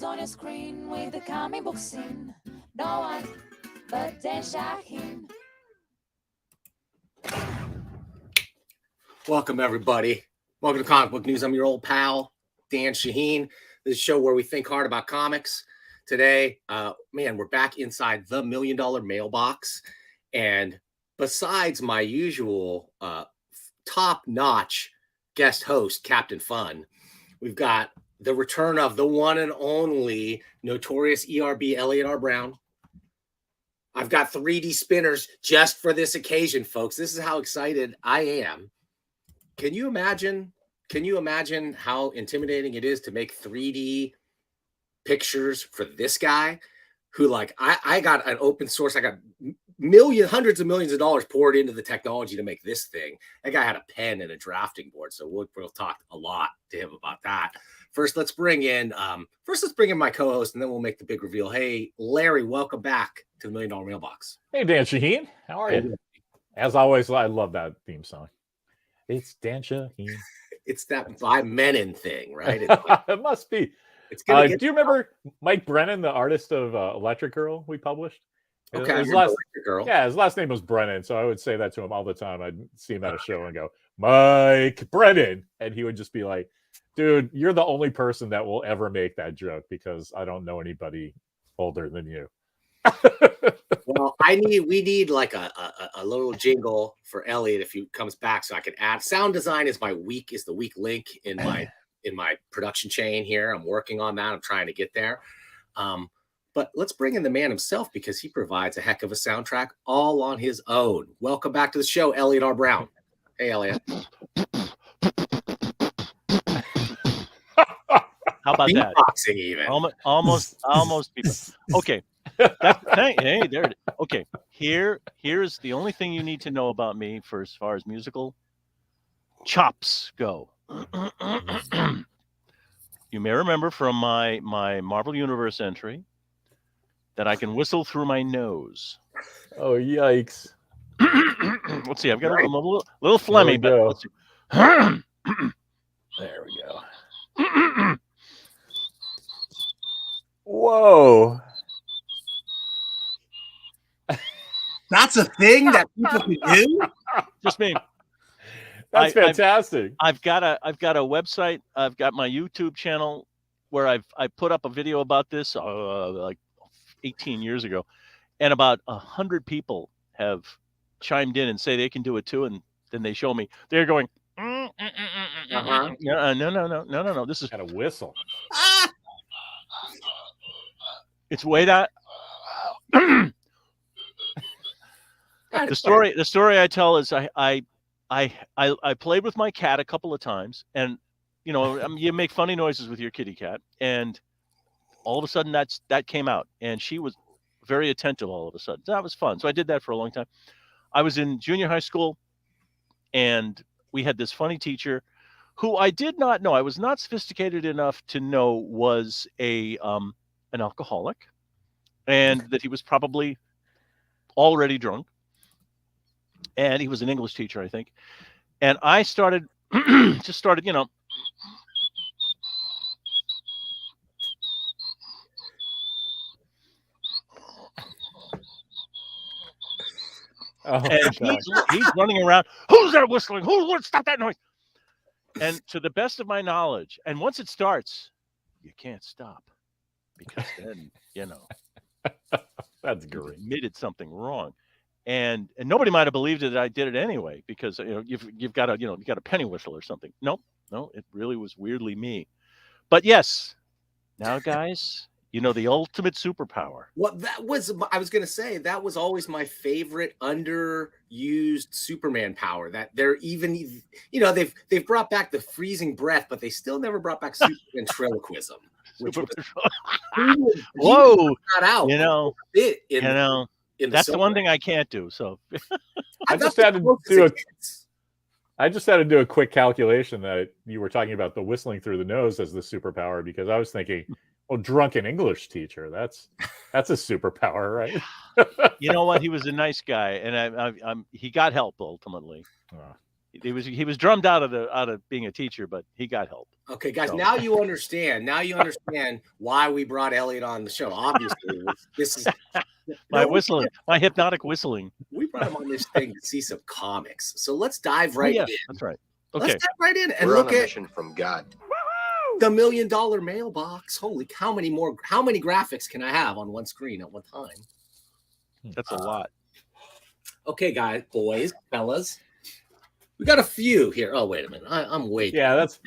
on your screen with the comic book scene. No one but Dan Shaheen. Welcome, everybody. Welcome to Comic Book News. I'm your old pal, Dan Shaheen. This is a show where we think hard about comics. Today, we're back inside the $1 Million Mailbox. And besides my usual top-notch guest host, Captain Fun, we've got the return of the one and only notorious ERB Eliot R Brown. I've got 3D spinners just for this occasion, folks. This is how excited I am. Can you imagine how intimidating it is to make 3D pictures for this guy who, like, I got an open source, I got hundreds of millions of dollars poured into the technology to make this thing. That guy had a pen and a drafting board, so we'll talk a lot to him about that. First, let's bring in my co-host, and then we'll make the big reveal. Hey, Larry, welcome back to the $1 Million Mailbox. Hey, Dan Shaheen, how are you? As always, I love that theme song. It's Dan Shaheen. It's that by Menon thing, right? It must be. Do you remember Mike Brennan, the artist of Electric Girl we published? Okay, his last name was Brennan, so I would say that to him all the time. I'd see him at a show and go, Mike Brennan, and he would just be like, dude, you're the only person that will ever make that joke because I don't know anybody older than you. Well, we need like a little jingle for Elliot if he comes back, so I can add. Sound design is the weak link in my production chain here. I'm working on that. I'm trying to get there. But let's bring in the man himself because he provides a heck of a soundtrack all on his own. Welcome back to the show, Eliot R Brown. Hey, Elliot. How about that? Beatboxing even. Almost people. Okay. Hey, there it is. Okay. Here's the only thing you need to know about me for as far as musical chops go. You may remember from my Marvel Universe entry that I can whistle through my nose. Oh, yikes. Let's see. I've got a little phlegmy, but let's see. There we go. Whoa. That's a thing that people can do? Just me. That's fantastic. I've got a website. I've got my YouTube channel where I put up a video about this like 18 years ago, and about 100 people have chimed in and say they can do it too, and then they show me. They're going, no. This is kind of whistle. It's way down. The story I tell is I played with my cat a couple of times, and you make funny noises with your kitty cat, and all of a sudden that came out, and she was very attentive all of a sudden. That was fun. So I did that for a long time. I was in junior high school, and we had this funny teacher who I did not know. I was not sophisticated enough to know was an alcoholic, and that he was probably already drunk. And he was an English teacher, I think. And I started, Oh, and he's running around. Who's that whistling? Who? Stop that noise! And to the best of my knowledge, and once it starts, you can't stop, because then that's great. Admitted something wrong. And nobody might have believed that I did it anyway, because you've got a penny whistle or something. No, it really was weirdly me. But yes, now guys, the ultimate superpower. Well, I was going to say, that was always my favorite underused Superman power. That they're even, they've brought back the freezing breath, but they still never brought back super ventriloquism. Whoa, that's the one thing I can't do. So I just had to do a quick calculation that you were talking about the whistling through the nose as the superpower, because I was thinking, well, drunken English teacher, that's a superpower, right? You know what? He was a nice guy, and he got help ultimately. He was drummed out of being a teacher, but he got help. Okay, guys, So- now you understand. Now you understand why we brought Eliot on the show. Obviously, this is My No, whistling, my hypnotic whistling. we brought him on this thing to see some comics. So let's dive right yes, in. that's right. Let's Okay. dive right in and We're look on a at mission from God. the $1 million mailbox. Holy, how many graphics can I have on one screen at one time? That's a lot. Okay, guys, boys, fellas, we got a few here. Oh, wait a minute, I'm waiting. Yeah, that's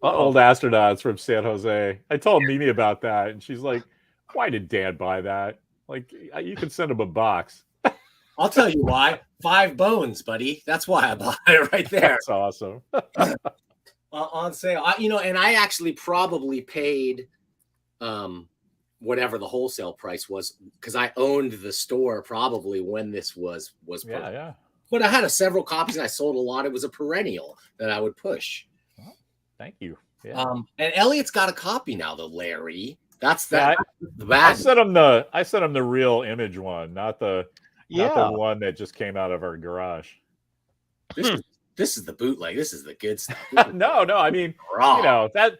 old astronauts from San Jose. I told Mimi about that, and she's like, "Why did Dan buy that? Like, you can send him a box." I'll tell you why. 5 bones, buddy. That's why I bought it right there. That's awesome. On sale. And I actually probably paid whatever the wholesale price was because I owned the store probably when this was Yeah, yeah. But I had several copies and I sold a lot. It was a perennial that I would push. Thank you. Yeah. And Elliot's got a copy now, though, Larry. That's Yeah, that. The I bad. sent him the real image one, not the one that just came out of our garage. This is the bootleg. This is the good stuff. No, I mean, Raw. that'd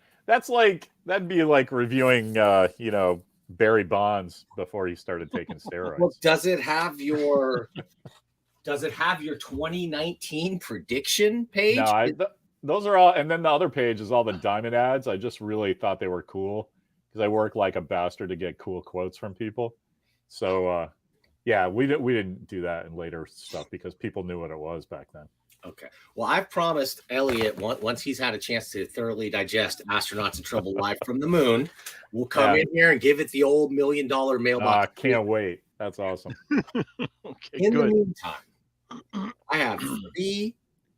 be like reviewing Barry Bonds before he started taking steroids. Well, does it have your 2019 prediction page? No, those are all, and then the other page is all the diamond ads. I just really thought they were cool because I work like a bastard to get cool quotes from people. So yeah, we didn't do that in later stuff because people knew what it was back then. Okay. Well, I've promised Elliot once he's had a chance to thoroughly digest Astronauts in Trouble Live from the Moon, we'll come in here and give it the old $1 million mailbox. Can't wait. That's awesome. Okay, In good. the meantime, I have 3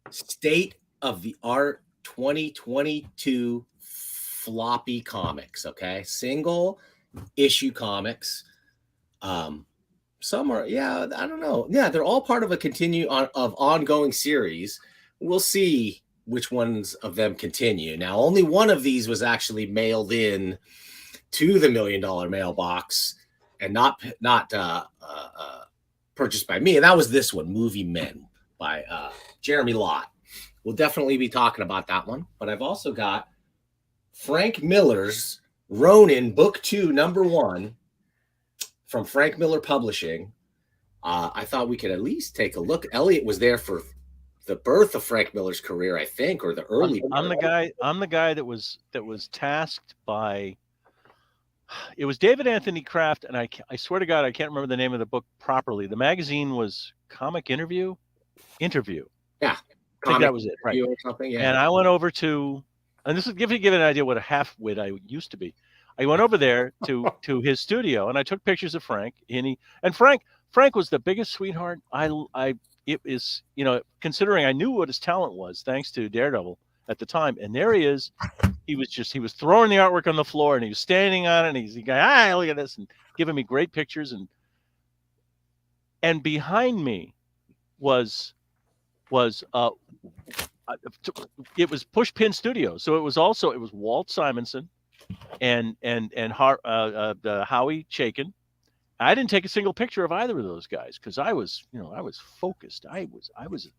state-of-the-art 2022 floppy comics, okay? Single issue comics. Some are, I don't know. Yeah, they're all part of a ongoing series. We'll see which ones of them continue. Now, only one of these was actually mailed in to the $1 million mailbox and not purchased by me. And that was this one, Movie Men by Jeremy Lott. We'll definitely be talking about that one. But I've also got Frank Miller's Ronin Book 2, number 1 from Frank Miller Publishing. I thought we could at least take a look. Elliot was there for the birth of Frank Miller's career, I think, or the early. I'm the guy that was tasked by. It was David Anthony Kraft, and I swear to God, I can't remember the name of the book properly. The magazine was Comic Interview. Yeah, I think that was it, right? Or something. Yeah. And I went over to, and this is give you an idea what a half-wit I used to be. I went over there to his studio, and I took pictures of Frank. And Frank was the biggest sweetheart. It is, considering I knew what his talent was, thanks to Daredevil at the time. And there he is. He was throwing the artwork on the floor, and he was standing on it, and he's going, look at this, and giving me great pictures. And behind me was it was Pushpin Studios. So it was Walt Simonson and Howie Chaykin. I didn't take a single picture of either of those guys because I was focused. I was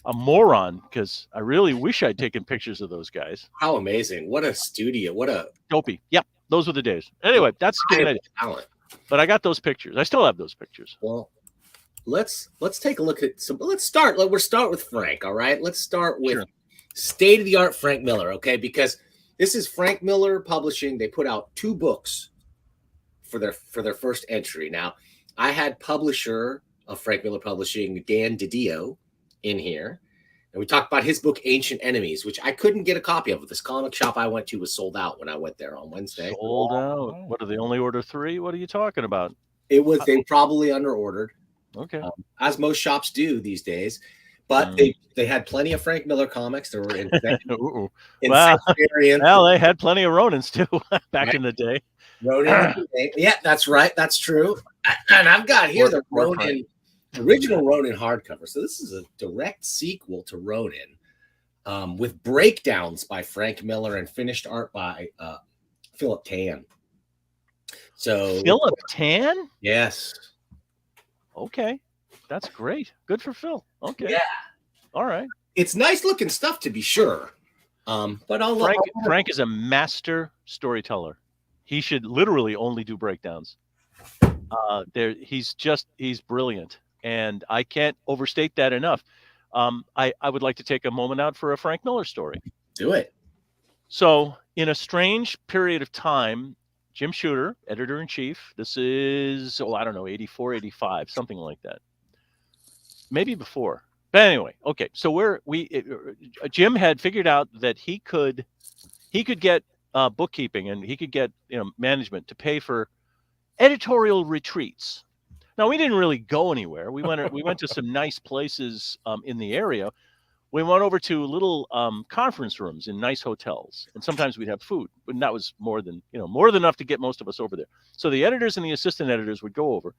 a moron because I really wish I'd taken pictures of those guys. How amazing! What a studio! What a dopey. Yep, those were the days. Anyway, that's a good idea. Talent. But I got those pictures. I still have those pictures. Well, let's take a look at some. We'll start with Frank. All right, let's start with state of the art Frank Miller. Okay, because this is Frank Miller Publishing. They put out 2 books for their first entry. Now, I had publisher of Frank Miller Publishing, Dan DiDio, in here, and we talked about his book Ancient Enemies, which I couldn't get a copy of. This comic shop I went to was sold out when I went there on Wednesday. Sold out. What, do they only order 3? What are you talking about? They probably under ordered. Okay. As most shops do these days. But they had plenty of Frank Miller comics. There were Well, they had plenty of Ronins too back in the day. Ronin, yeah, that's right. That's true. And I've got here the Ronin, original Ronin hardcover. So this is a direct sequel to Ronin, with breakdowns by Frank Miller and finished art by Philip Tan. So Philip Tan? Yes. Okay. That's great. Good for Phil. Okay. Yeah. All right. it's nice looking stuff to be sure. But Frank is a master storyteller. He should literally only do breakdowns. He's brilliant, and I can't overstate that enough. I would like to take a moment out for a Frank Miller story. Do it. So, in a strange period of time, Jim Shooter, editor-in-chief, this is, I don't know, 84, 85, something like that. Maybe before. But anyway, okay. So Jim had figured out that he could get bookkeeping, and he could get management to pay for editorial retreats. Now, we didn't really go anywhere. We went to some nice places in the area. We went over to little conference rooms in nice hotels, and sometimes we'd have food, but that was more than enough to get most of us over there. So the editors and the assistant editors would go over,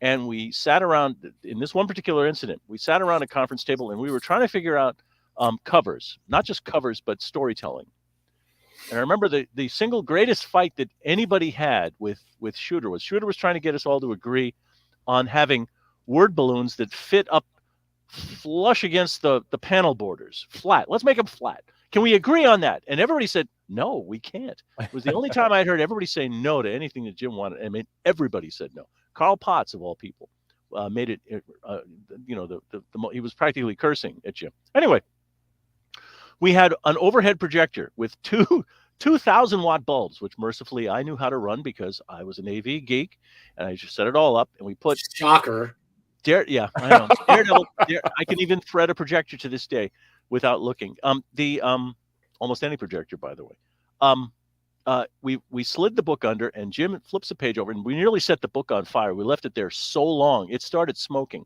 and we sat around. In this one particular incident, we sat around a conference table, and we were trying to figure out covers, not just covers, but storytelling. And I remember the single greatest fight that anybody had with Shooter was trying to get us all to agree on having word balloons that fit up flush against the panel borders, flat. Let's make them flat. Can we agree on that? And everybody said, no, we can't. It was the only time I'd heard everybody say no to anything that Jim wanted. I mean, everybody said no. Carl Potts, of all people, made it, he was practically cursing at Jim. Anyway, we had an overhead projector with two 2,000-watt bulbs, which mercifully I knew how to run because I was an AV geek, and I just set it all up, and we put... Shocker. Yeah, I know. Daredevil. I can even thread a projector to this day without looking. Almost any projector, by the way. We slid the book under, and Jim flips a page over, and we nearly set the book on fire. We left it there so long it started smoking,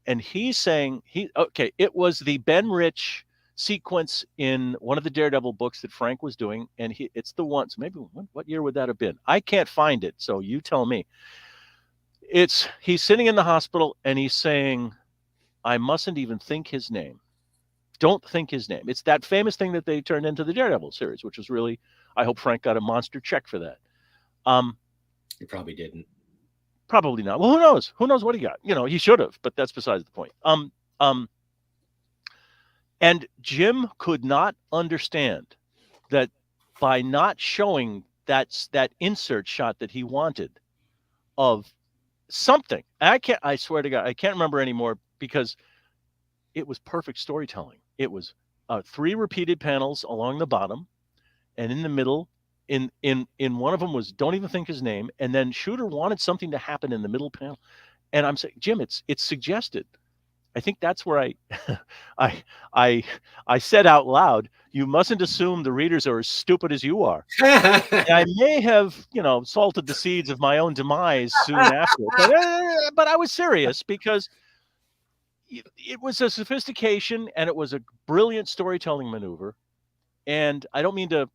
and he's saying it was the Ben Rich sequence in one of the Daredevil books that Frank was doing, and it's the one. So maybe what year would that have been? I can't find it, so you tell me. He's sitting in the hospital, and he's saying, I mustn't even think his name. Don't think his name. It's that famous thing that they turned into the Daredevil series, which was really, I hope Frank got a monster check for that. He probably didn't. Probably not. Well, who knows? Who knows what he got? He should have, but that's besides the point. And Jim could not understand that by not showing that insert shot that he wanted of something. I swear to God, I can't remember anymore because it was perfect storytelling. It was 3 repeated panels along the bottom, and in the middle, in one of them was don't even think his name, and then Shooter wanted something to happen in the middle panel, and I'm saying, Jim, it's suggested. I think that's where I said out loud, you mustn't assume the readers are as stupid as you are. I may have, salted the seeds of my own demise soon after, but I was serious because it was a sophistication and it was a brilliant storytelling maneuver. And I don't mean to,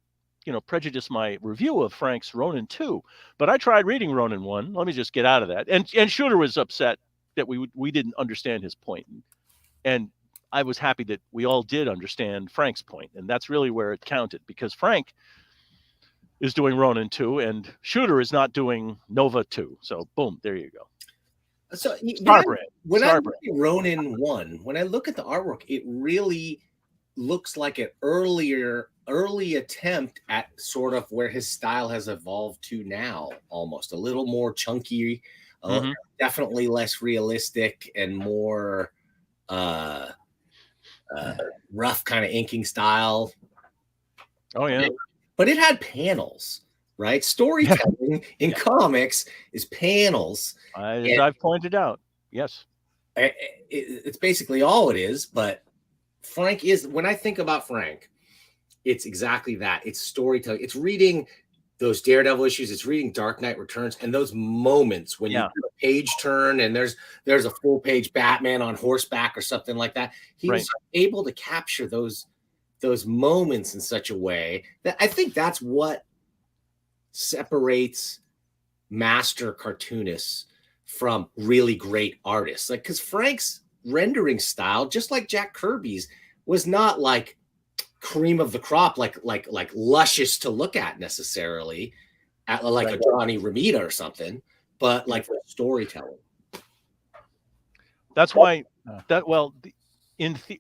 prejudice my review of Frank's Ronin 2, but I tried reading Ronin 1. Let me just get out of that. And Shooter was upset that we didn't understand his point. And I was happy that we all did understand Frank's point. And that's really where it counted, because Frank is doing Ronin 2 and Shooter is not doing Nova 2. So boom, there you go. So when I look at Ronin 1, when I look at the artwork, it really looks like an early attempt at sort of where his style has evolved to now, almost a little more chunky, definitely less realistic and more rough kind of inking style. Oh yeah. But it had panels, right? Storytelling in comics is panels. As I've pointed out, yes. It's basically all it is, but Frank is, when I think about Frank, it's exactly that. It's storytelling. It's reading those Daredevil issues. It's reading Dark Knight Returns, and those moments when you do a page turn and there's a full page Batman on horseback or something like that. He was able to capture those moments in such a way that I think that's what separates master cartoonists from really great artists. Like, because Frank's rendering style, just like Jack Kirby's, was not like cream of the crop, like luscious to look at necessarily, like a Johnny Romita or something, but like for storytelling. That's why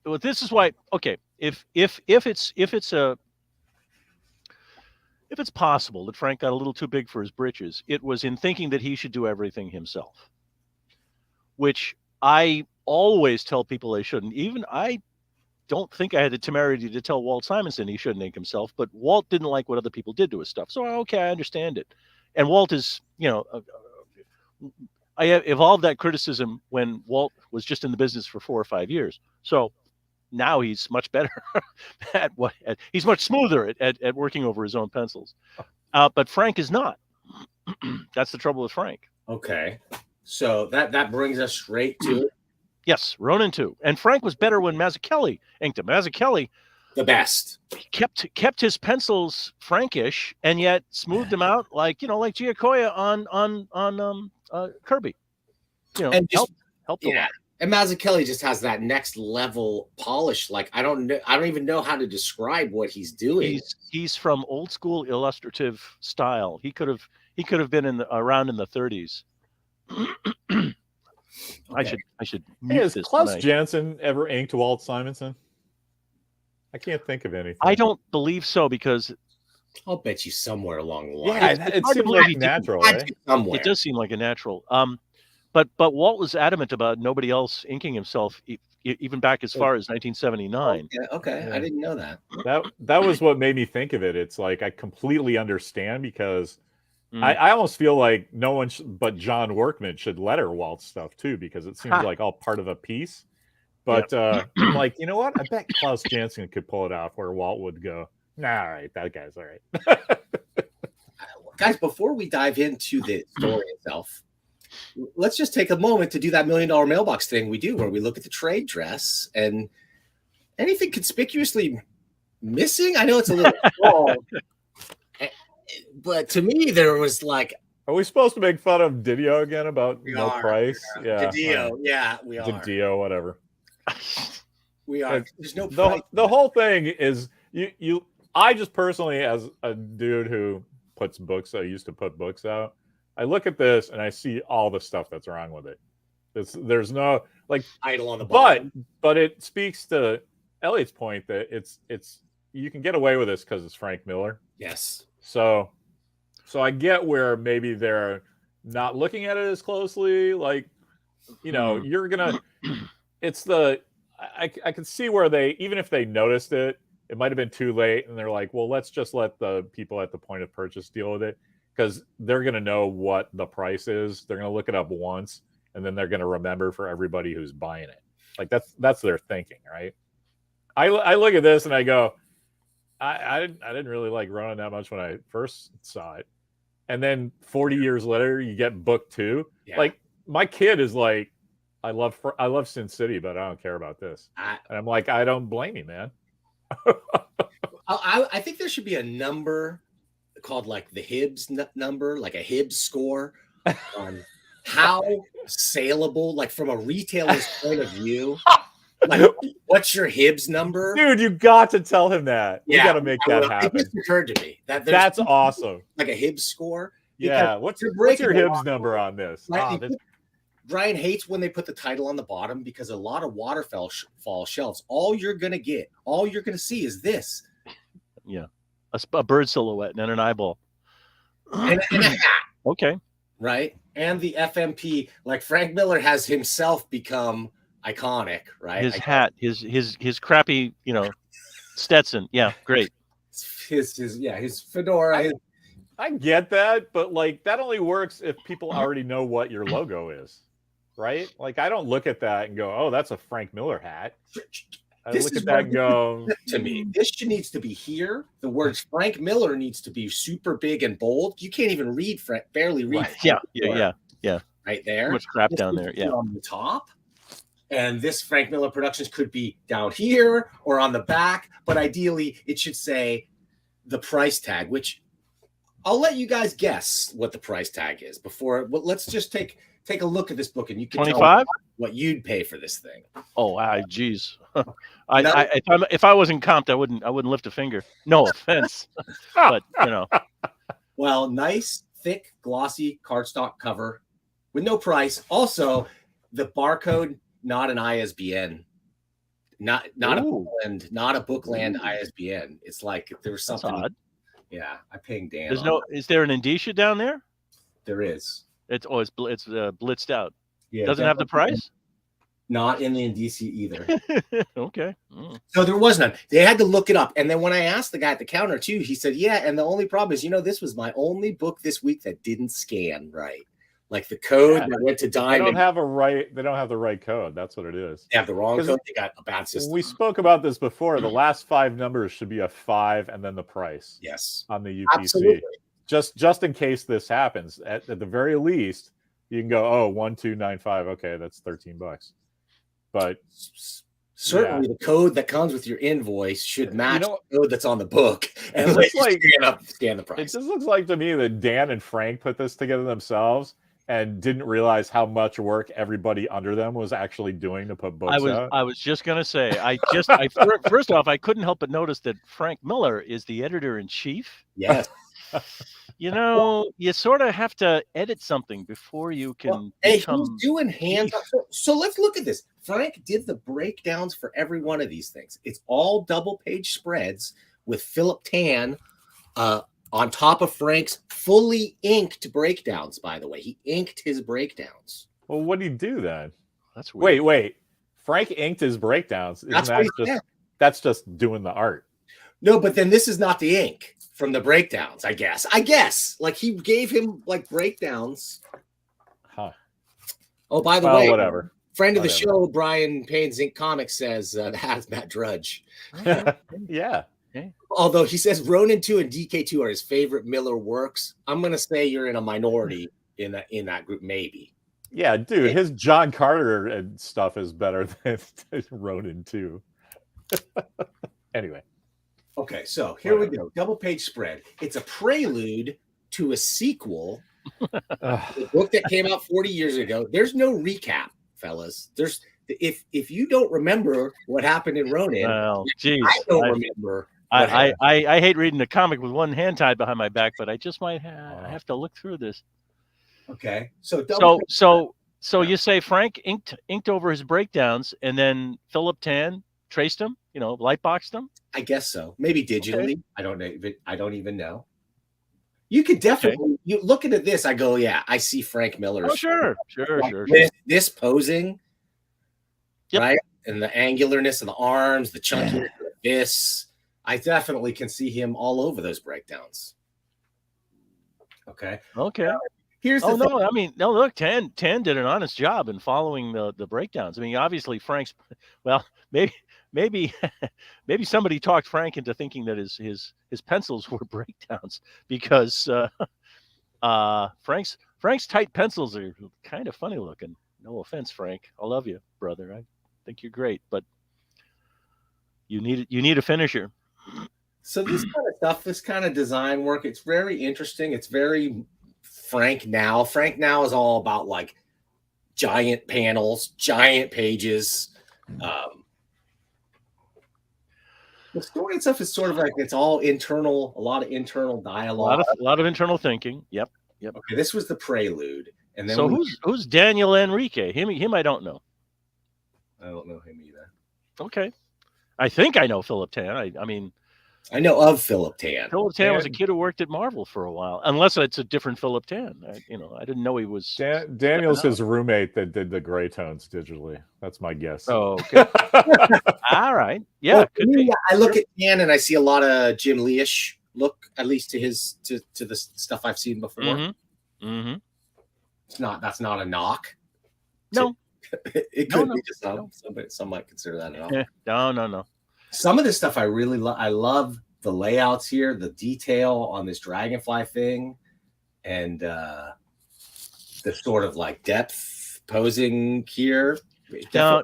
well, this is why. Okay, if it's possible that Frank got a little too big for his britches, it was in thinking that he should do everything himself, which I always tell people they shouldn't. Even I don't think I had the temerity to tell Walt Simonson he shouldn't ink himself, but Walt didn't like what other people did to his stuff. So, okay, I understand it. And Walt is, I evolved that criticism when Walt was just in the business for 4 or 5 years. So now he's much better he's much smoother at working over his own pencils. But Frank is not. That's the trouble with Frank. Okay. So that brings us straight to it. Yes, Ronin 2. And Frank was better when Mazzucchelli inked him. Mazzucchelli, the best, kept his pencils Frankish and yet smoothed them out like Giacoya on Kirby. And just, helped yeah. And Mazzucchelli just has that next level polish. Like I don't even know how to describe what he's doing. He's from old school illustrative style. He could have been around in the 30s. Okay. I should. Hey, has Klaus Janson ever inked Walt Simonson? I can't think of anything. I don't believe so because I'll bet you somewhere along the line. Yeah, it seems like natural, right? Somewhere. It does seem like a natural. But Walt was adamant about nobody else inking himself, even back as far as 1979. Okay. Yeah. I didn't know that. That was what made me think of it. It's like I completely understand because I almost feel like no one but John Workman should letter Walt stuff too, because it seems like all part of a piece. But I'm like, you know what? I bet Klaus Janson could pull it off where Walt would go, nah, all right, that guy's all right. Guys, before we dive into the story itself, let's just take a moment to do that $1 million mailbox thing we do where we look at the trade dress and anything conspicuously missing. I know it's a little small, but to me, there was like. Are we supposed to make fun of Didio again about price? Yeah. Didio. Yeah, we are. Didio, whatever. We are. There's no price. The whole thing is I just personally, as a dude who puts books, I used to put books out. I look at this and I see all the stuff that's wrong with it. There's no like idle on the bottom. But it speaks to Elliot's point that it's you can get away with this because it's Frank Miller. Yes. So I get where maybe they're not looking at it as closely. Like, you're gonna. It's I can see where they, even if they noticed it, it might have been too late, and they're like, well, let's just let the people at the point of purchase deal with it, because they're gonna know what the price is. They're gonna look it up once, and then they're gonna remember for everybody who's buying it. Like that's their thinking, right? I look at this and I go, I didn't really like Ronin that much when I first saw it. And then 40 years later, you get book 2. Yeah. Like, my kid is like, I love Sin City, but I don't care about this. And I'm like, I don't blame you, man. I think there should be a number called like the Hibbs number, like a Hibbs score on how saleable, like from a retailer's point of view. Like, what's your Hibbs number? Dude, you got to tell him that. You got to make that happen. It just occurred to me that's awesome. Like a Hibbs score. Yeah. What's your Hibbs number on this? Brian hates when they put the title on the bottom because a lot of waterfall shelves, all you're going to see is this. Yeah. A bird silhouette and an eyeball. And a hat. Okay. Right. And the FMP, like Frank Miller has himself become iconic, right? His hat, his crappy, Stetson. Yeah, great. His fedora. I get that, but like that only works if people already know what your logo is, right? Like I don't look at that and go, "Oh, that's a Frank Miller hat." I look at that and go, to me, this needs to be here. The words Frank Miller needs to be super big and bold. You can't even read barely read. Right. Yeah. Right there. Too much crap down there. Yeah. On the top. And this Frank Miller Productions could be down here or on the back, but ideally it should say the price tag, which I'll let you guys guess what the price tag is before. Well, let's just take a look at this book and you can 25? tell me what you'd pay for this thing. Oh, geez. If I wasn't comped, I wouldn't lift a finger. No offense, but Well, nice, thick, glossy cardstock cover with no price. Also, the barcode. Not an ISBN. not a Ooh. Bookland Ooh. ISBN. It's like if there was That's something. odd. Yeah, I pinged Dan. There's on no. that. Is there an indicia down there? There is. It's blitzed out. Yeah, Doesn't have the definitely price. not in the indicia either. Okay. So there was none. They had to look it up. And then when I asked the guy at the counter too, he said, yeah. And the only problem is, this was my only book this week that didn't scan right. Like the code that went to They Diamond. don't have the right code. That's what it is. They have the wrong code. They got a bad system. We spoke about this before. The last 5 numbers should be a 5 and then the price. Yes. On the UPC. Absolutely. Just in case this happens. At the very least, you can go, 1295. Okay, that's $13. But certainly the code that comes with your invoice should match the code that's on the book. And let's scan the price. It just looks like to me that Dan and Frank put this together themselves and didn't realize how much work everybody under them was actually doing to put books out. I was just gonna say, first off, I couldn't help but notice that Frank Miller is the editor-in-chief. Yes. You sort of have to edit something before you can. He's doing hands. So let's look at this. Frank did the breakdowns for every one of these things. It's all double-page spreads with Philip Tan on top of Frank's fully inked breakdowns, by the way. He inked his breakdowns. Well, what did he do then? That's weird. Wait. Frank inked his breakdowns. That's just doing the art. No, but then this is not the ink from the breakdowns, I guess. Like he gave him like breakdowns. Huh. Oh, by the way, whatever. Friend of the show, Brian Payne's Ink Comics says that's Matt Drudge. Yeah. Although he says Ronin 2 and DK2 are his favorite Miller works, I'm gonna say you're in a minority in that group, maybe. Yeah, dude, his John Carter and stuff is better than Ronin 2. Anyway. Okay, so here we go. Double page spread. It's a prelude to a sequel. The book that came out 40 years ago. There's no recap, fellas. There's if you don't remember what happened in Ronin, well, geez, I don't remember. I hate reading a comic with one hand tied behind my back, but I just might have to look through this. Okay, so you say Frank inked over his breakdowns, and then Philip Tan traced them, lightboxed them. I guess so. Maybe digitally. Okay. I don't even know. You could definitely you looking at this. I go, yeah, I see Frank Miller. Oh, sure. This posing, right, and the angularness of the arms, the chunkiness of the fists. I definitely can see him all over those breakdowns. Okay. Here's the thing. Look, Tan did an honest job in following the breakdowns. I mean, obviously Frank's. Well, maybe somebody talked Frank into thinking that his pencils were breakdowns because Frank's tight pencils are kind of funny looking. No offense, Frank. I love you, brother. I think you're great, but you need a finisher. So this kind of stuff, this kind of design work, it's very interesting. It's very Frank Now. Frank Now is all about like giant panels, giant pages. The story and stuff is sort of like it's all internal, a lot of internal dialogue, a lot of internal thinking. Yep. Okay, this was the prelude, and then who's Daniel Enrique? Him I don't know. I don't know him either. Okay, I think I know Philip Tan. I know of Philip Tan. Philip Tan was a kid who worked at Marvel for a while, unless it's a different Philip Tan. I didn't know he was. Daniel's his roommate that did the gray tones digitally. That's my guess. Oh, okay. All right. Yeah, well, could be. I look at Tan and I see a lot of Jim Lee-ish look, at least to the stuff I've seen before. Mm-hmm. That's not a knock. No. It could be to some. Some might consider that an knock. No. Some of this stuff I really love. I love the layouts here, the detail on this dragonfly thing, and the sort of like depth posing here. No.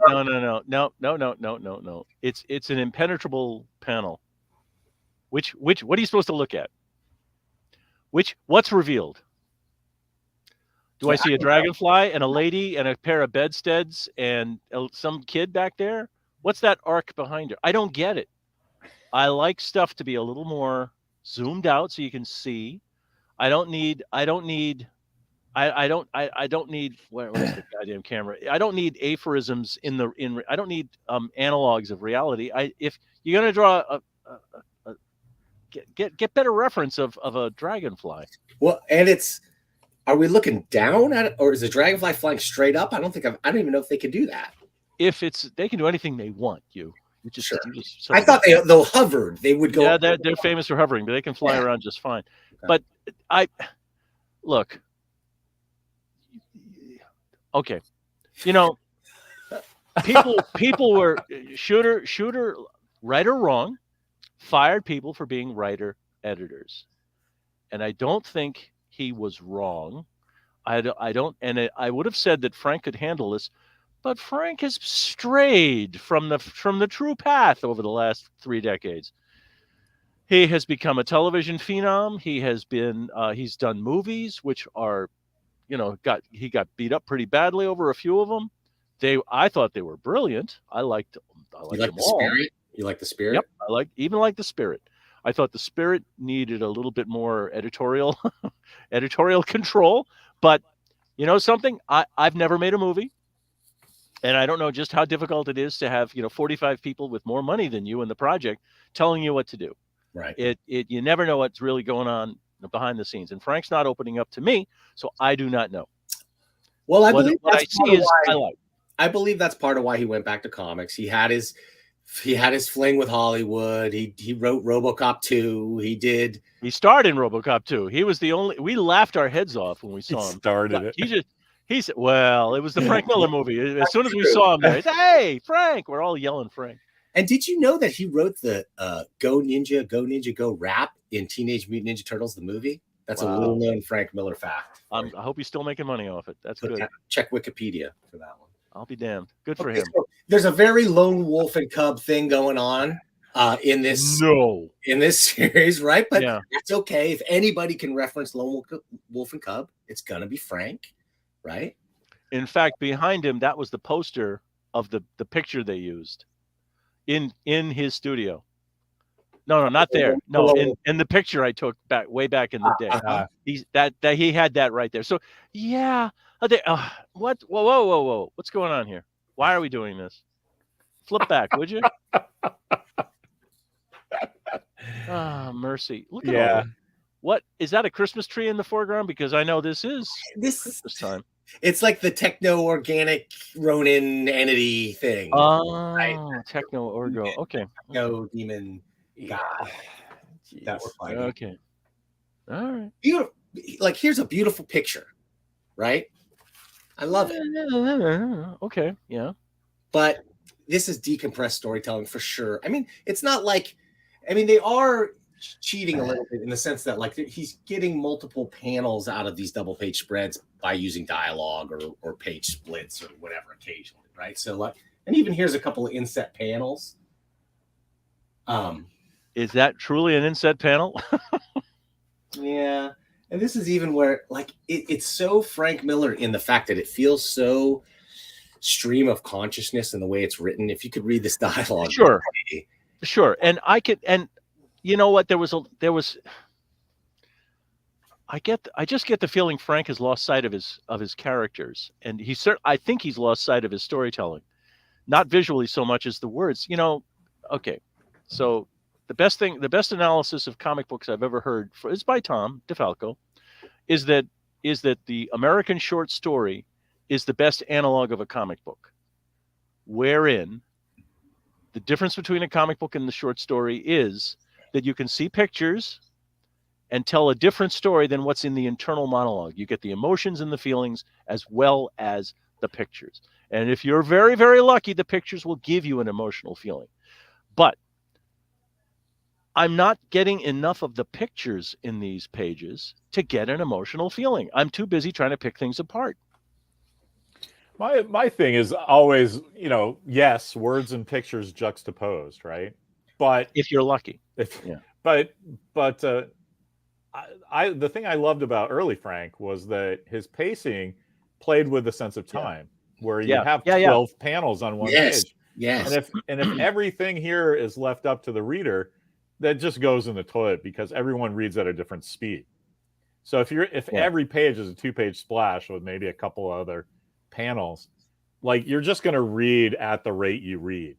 It's an impenetrable panel. What are you supposed to look at? What's revealed? Do I see a dragonfly and a lady and a pair of bedsteads and some kid back there? What's that arc behind her? I don't get it. I like stuff to be a little more zoomed out so you can see. I don't need I don't need where's the goddamn camera? I don't need aphorisms I don't need analogs of reality. If you're gonna draw get better reference of a dragonfly. Well, and are we looking down at it, or is the dragonfly flying straight up? I don't even know if they can do that. If they can do anything they want, you just, Sure. you just I thought they hovered. They would go. Yeah, they're famous for hovering, but they can fly around just fine. Okay. But look. Okay, people were shooter, right or wrong, fired people for being writer editors, and I don't think he was wrong. I don't, and I would have said that Frank could handle this, but Frank has strayed from the true path over the last 3 decades. He has become a television phenom. He's done movies which are, he got beat up pretty badly over a few of them. I thought they were brilliant. I liked You like them the all. spirit? You like the spirit? Yep, I like the spirit. I thought the spirit needed a little bit more editorial control. But something, I've never made a movie, and I don't know just how difficult it is to have 45 people with more money than you in the project telling you what to do. Right. You never know what's really going on behind the scenes, and Frank's not opening up to me, so I do not know. Well, I believe that's part of why he went back to comics. He had his fling with Hollywood. He wrote RoboCop 2. He starred in RoboCop 2. He was the only. We laughed our heads off when we saw him. Started it. He said, "Well, it was the Frank Miller movie." As soon as we saw him there, he said, "Hey, Frank!" We're all yelling Frank. And did you know that he wrote the Go Ninja Go rap in Teenage Mutant Ninja Turtles, the movie? That's a little known Frank Miller fact. I hope he's still making money off it. That's good. Check Wikipedia for that one. I'll be damned. Good for him. So there's a very lone wolf and cub thing going on in this series, right? But that's okay. If anybody can reference lone wolf and cub, it's gonna be Frank, right? In fact, behind him, that was the poster of the picture they used in his studio. No, not there. No, in the picture I took way back in the day. He had that right there. So yeah. What? Whoa! What's going on here? Why are we doing this? Flip back, would you? Mercy! Look at all. What is that? A Christmas tree in the foreground? Because I know this is Christmas time. It's like the techno-organic Ronin entity thing. Oh, right? Techno-orgo. Okay. No demon god that we're fighting. Okay. All right. Beautiful. Like, here's a beautiful picture, right? I love it. Okay. Yeah. But this is decompressed storytelling for sure. I mean, it's not like, they are cheating a little bit in the sense that, like, he's getting multiple panels out of these double page spreads by using dialogue or page splits or whatever occasionally, right? So, like, and even here's a couple of inset panels. Is that truly an inset panel? Yeah. And this is even where, like, it's so Frank Miller in the fact that it feels so stream of consciousness in the way it's written. If you could read this dialogue. Sure. And I could, and you know what? I just get the feeling Frank has lost sight of his characters, and I think he's lost sight of his storytelling, not visually so much as the words. Okay, so the best analysis of comic books I've ever heard is by Tom DeFalco, is that the American short story is the best analog of a comic book, wherein the difference between a comic book and the short story is that you can see pictures and tell a different story than what's in the internal monologue. You get the emotions and the feelings as well as the pictures. And if you're very, very lucky, the pictures will give you an emotional feeling. But I'm not getting enough of the pictures in these pages to get an emotional feeling. I'm too busy trying to pick things apart. My thing is always, yes, words and pictures juxtaposed, right? But if you're lucky. But the thing I loved about early Frank was that his pacing played with the sense of time, where you have 12 panels on one page. Yes. And if everything here is left up to the reader, that just goes in the toilet because everyone reads at a different speed. So if Yeah. every page is a 2-page splash with maybe a couple other panels, like you're just going to read at the rate you read,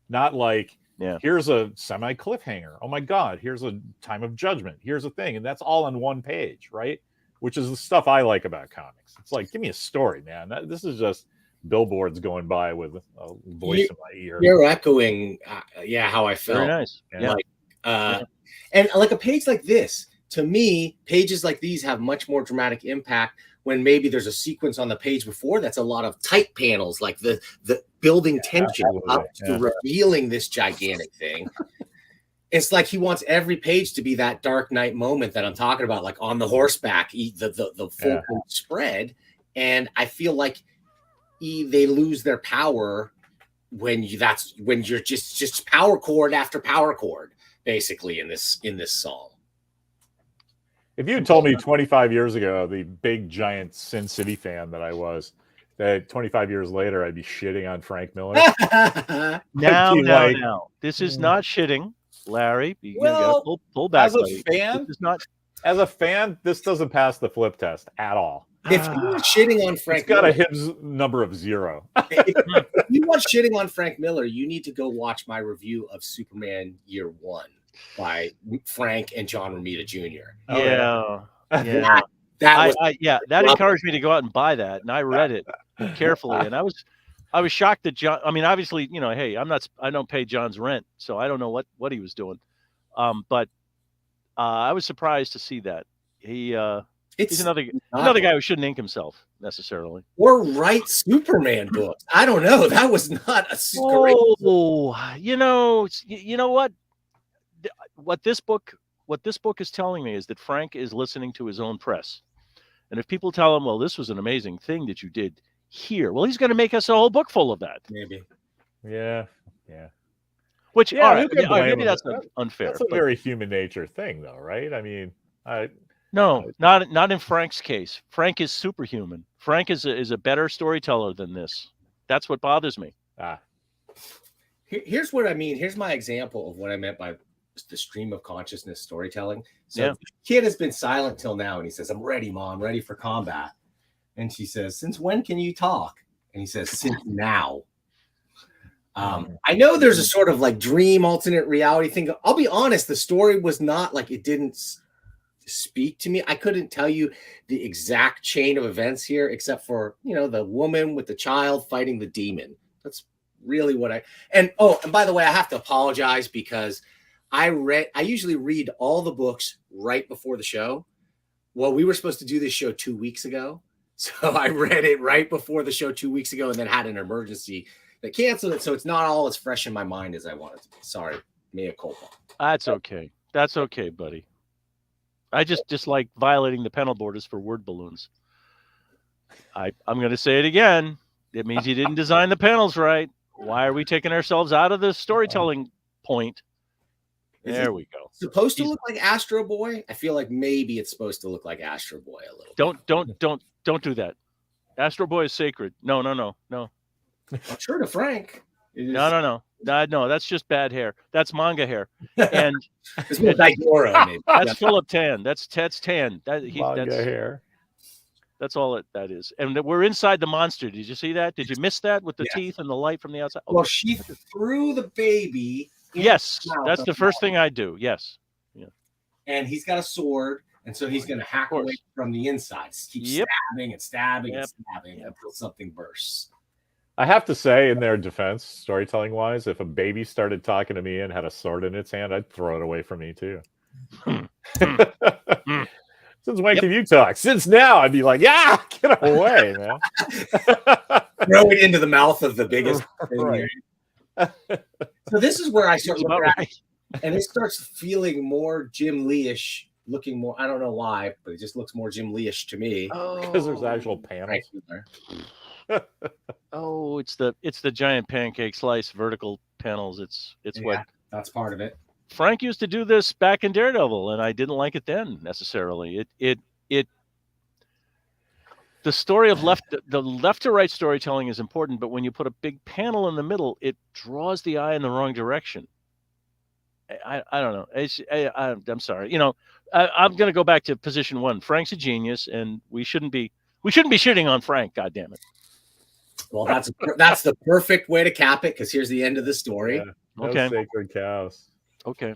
not like here's a semi cliffhanger. Oh my God, here's a time of judgment. Here's a thing, and that's all on one page, right? Which is the stuff I like about comics. It's like, give me a story, man. This is just billboards going by with a voice in my ear. You're echoing, how I felt. Very nice. Yeah. Like, and like a page like this, to me, pages like these have much more dramatic impact when maybe there's a sequence on the page before that's a lot of tight panels, like the building tension up to revealing this gigantic thing. It's like he wants every page to be that Dark Knight moment that I'm talking about, like on the horseback, the full spread. And I feel like they lose their power when you're just power chord after power chord, basically in this song. If you had told me 25 years ago, the big giant Sin City fan that I was, that 25 years later I'd be shitting on Frank Miller. Now, this is not shitting, Larry. You gotta pull back. As a fan, this doesn't pass the flip test at all. If you want shitting on Frank, it's got a Hibbs number of 0. If you want shitting on Frank Miller, you need to go watch my review of Superman Year One by Frank and John Romita Jr. That encouraged me to go out and buy that, and I read it carefully, and I was shocked that John. I mean, obviously, hey, I don't pay John's rent, so I don't know what he was doing, but I was surprised to see that he's another guy who shouldn't ink himself necessarily or write Superman books. I don't know. That was not a great. You know what? What this book is telling me is that Frank is listening to his own press, and if people tell him, "Well, this was an amazing thing that you did here," well, he's going to make us a whole book full of that. Maybe, yeah. Which, maybe that's unfair. That's a very human nature thing, though, right? I mean, not in Frank's case. Frank is superhuman. Frank is a better storyteller than this. That's what bothers me. Here's what I mean. Here's my example of what I meant by the stream of consciousness storytelling. So the kid has been silent till now, and he says, "I'm ready, Mom, ready for combat." And she says, "Since when can you talk?" And he says, "Since now." I know there's a sort of like dream alternate reality thing. I'll be honest, the story was not like, it didn't speak to me. I couldn't tell you the exact chain of events here, except for, the woman with the child fighting the demon. That's really what and by the way, I have to apologize because I usually read all the books right before the show. Well, we were supposed to do this show 2 weeks ago. So I read it right before the show 2 weeks ago and then had an emergency that canceled it. So it's not all as fresh in my mind as I want it to be. Sorry. Mea culpa. That's okay. That's okay, buddy. I just dislike violating the panel borders for word balloons. I'm going to say it again. It means you didn't design the panels right. Why are we taking ourselves out of the storytelling point? There we go. Supposed to look like Astro Boy? I feel like maybe it's supposed to look like Astro Boy a little. Don't do that. Astro Boy is sacred. No. I'm sure to Frank. No. That's just bad hair. That's manga hair, and it's more Daigoro, maybe. That's full of tan. That's tan. That's hair. That's all that is. And we're inside the monster. Did you see that? Did you miss that with the teeth and the light from the outside? Okay. Well, she threw the baby. Yes, that's the first thing I do. Yes. Yeah. And he's got a sword, and so he's going to hack away from the inside. Keep stabbing and stabbing and stabbing until something bursts. I have to say, in their defense, storytelling wise, if a baby started talking to me and had a sword in its hand, I'd throw it away from me too. Since when can you talk? Since now, I'd be like, yeah, get away, man. Throw it into the mouth of the biggest thing. So this is where I start looking at it, and it starts feeling more Jim Lee-ish, looking more, I don't know why, but it just looks more Jim Lee-ish to me. Because there's actual panels. It's the giant pancake slice vertical panels. It's what that's part of it. Frank used to do this back in Daredevil, and I didn't like it then necessarily. The story of the left to right storytelling is important, but when you put a big panel in the middle, it draws the eye in the wrong direction. I don't know. I'm sorry. I'm going to go back to position one. Frank's a genius, and we shouldn't be shitting on Frank. God damn it. Well, that's the perfect way to cap it, because here's the end of the story. Yeah, no Okay. sacred cows. Okay.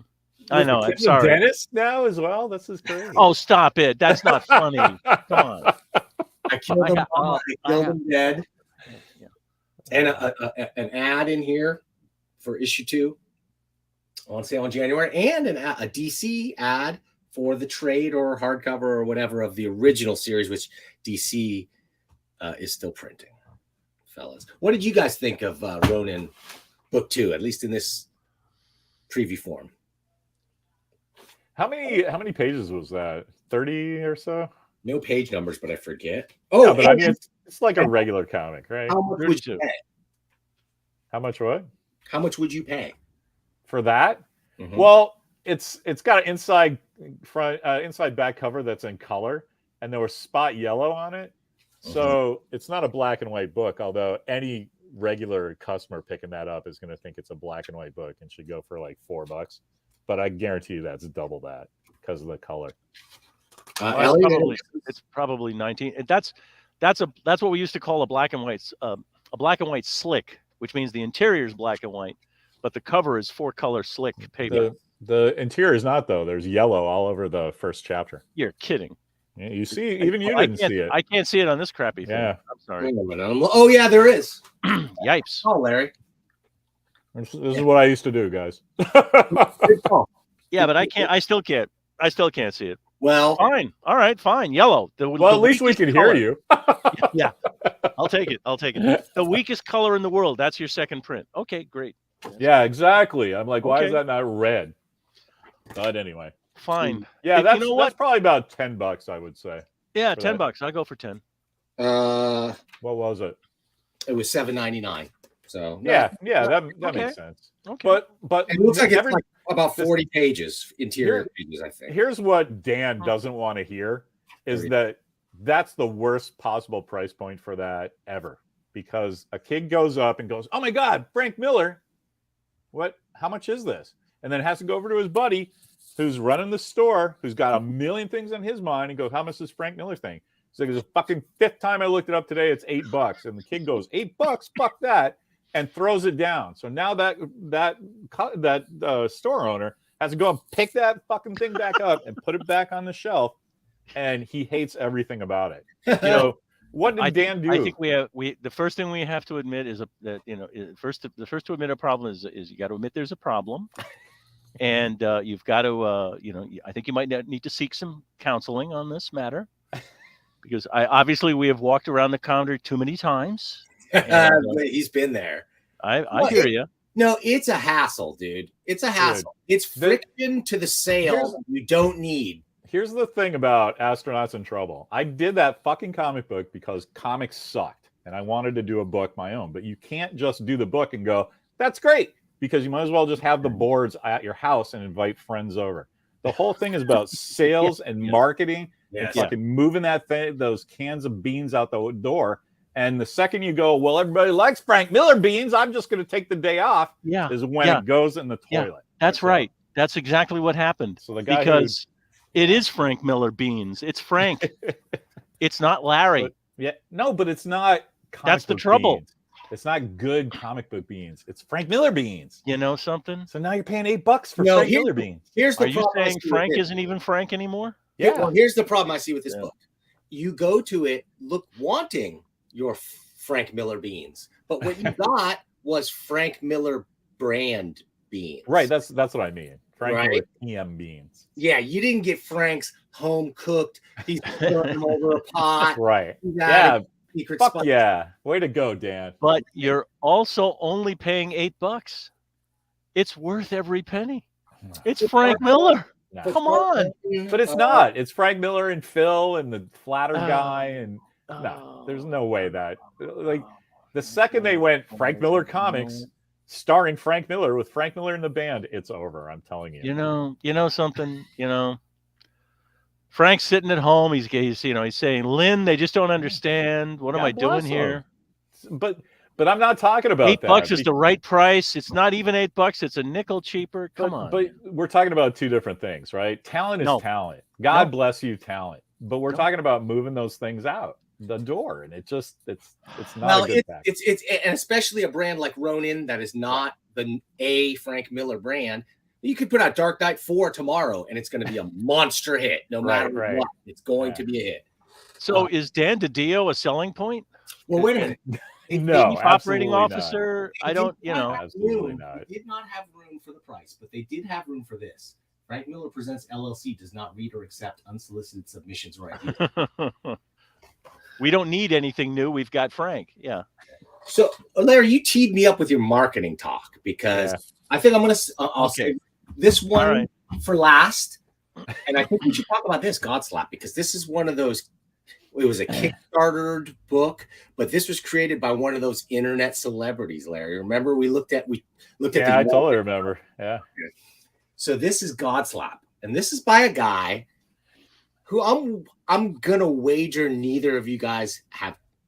I know. I'm He's a sorry. dentist now as well. This is crazy. Oh, stop it. That's not funny. Come on. I killed him. I killed him dead. Yeah. And an ad in here for issue 2 on sale in January, and a DC ad for the trade or hardcover or whatever of the original series, which DC is still printing. Fellas, what did you guys think of Ronin book 2, at least in this preview form? How many pages was that? 30 or so? No page numbers, but I forget. Yeah, but I mean, it's like a regular comic, right? How much would you pay? How much what? How much would you pay for that? Mm-hmm. Well, it's got an inside back cover that's in color, and there was spot yellow on it. So it's not a black and white book, although any regular customer picking that up is going to think it's a black and white book and should go for like $4. But I guarantee you that's double that because of the color. It's probably 19. That's what we used to call a black and white slick, which means the interior is black and white, but the cover is 4-color slick paper. The interior is not, though. There's yellow all over the first chapter. You're kidding. Yeah, you see, even you didn't see it. I can't see it on this crappy thing. Yeah. I'm sorry. Oh, yeah, there is. Yipes. Oh, Larry. This is what I used to do, guys. Yeah, but I can't. I still can't see it. Well, fine. All right, fine. Yellow. Well, at least we can hear you. Yeah, I'll take it. The weakest color in the world. That's your second print. Okay, great. Yeah, exactly. I'm like, why is that not red? But anyway, fine. Yeah, that's probably about $10, I would say. Yeah, $10. I'll go for 10. What was it? It was $7.99. So yeah, that makes sense. Okay, but it looks like it's like about 40 pages, interior pages, I think. Here's what Dan doesn't want to hear is that's the worst possible price point for that ever, because a kid goes up and goes, "Oh my God, Frank Miller! What? How much is this?" And then has to go over to his buddy who's running the store, who's got a million things on his mind, and goes, "How much is this Frank Miller thing?" It's like, it's the fucking 5th time I looked it up today. It's $8, and the kid goes, $8? Fuck that. And throws it down. So now that store owner has to go and pick that fucking thing back up and put it back on the shelf, and he hates everything about it. What did Dan do? I think the first thing we have to admit is the first to admit a problem is you got to admit there's a problem, and you've got to I think you might need to seek some counseling on this matter, because obviously we have walked around the counter too many times. He's been there. I hear you. No, it's a hassle, dude. It's a hassle. It's friction to the sale you don't need. Here's the thing about Astronauts in Trouble. I did that fucking comic book because comics sucked, and I wanted to do a book my own. But you can't just do the book and go, "That's great," because you might as well just have the boards at your house and invite friends over. The whole thing is about sales and marketing and fucking moving those cans of beans out the door. And the second you go, "Well, everybody likes Frank Miller beans, I'm just going to take the day off," is when it goes in the toilet. That's right. That's exactly what happened. So the guy it is Frank Miller beans. It's Frank. It's not Larry. But it's not. That's the trouble. Beans. It's not good comic book beans. It's Frank Miller beans. You know something? So now you're paying $8 for Frank Miller beans. Are you saying Frank isn't even Frank anymore? Yeah. Well, here's the problem I see with this book. You go to it wanting your Frank Miller beans, but what you got was Frank Miller brand beans. Right. That's what I mean. Frank Miller PM beans. Yeah, you didn't get Frank's home cooked. He's putting them over a pot. Right. Yeah. Fuck yeah. Way to go, Dan. But you're also only paying $8. It's worth every penny. It's Frank Miller. No. Come on. But it's not. It's Frank Miller and Phil and the flatter guy. And no, there's no way that, like, the second they went Frank Miller Comics starring Frank Miller with Frank Miller in the band, it's over. I'm telling you. You know something, Frank's sitting at home. He's saying, "Lynn, they just don't understand. What am I doing here?" But But I'm not talking about $8 that. is the right price. It's not even $8. It's a nickel cheaper. Come on. But we're talking about two different things, right? Talent is No. talent. God No. bless you, talent. But we're No. talking about moving those things out the door, and it's not Well, a good package. it's and especially a brand like Ronin that is not the Frank Miller brand. You could put out Dark Knight 4 tomorrow, and it's going to be a monster hit. No matter what, it's going to be a hit. So is Dan DiDio a selling point? Well, wait a minute. No, Chief operating absolutely officer. They I don't. did not have Absolutely room. not. They did not have room for the price, but they did have room for this. Frank Miller Presents LLC does not read or accept unsolicited submissions or ideas. We don't need anything new. We've got Frank. Yeah. So, Larry, you teed me up with your marketing talk because I think I'm going to. I'll say this one for last, and I think we should talk about this Godslap because this is one of those. It was a Kickstartered book, but this was created by one of those internet celebrities, Larry. Remember we looked at Yeah, I totally remember. Yeah. So this is Godslap, and this is by a guy who I'm gonna wager neither of you guys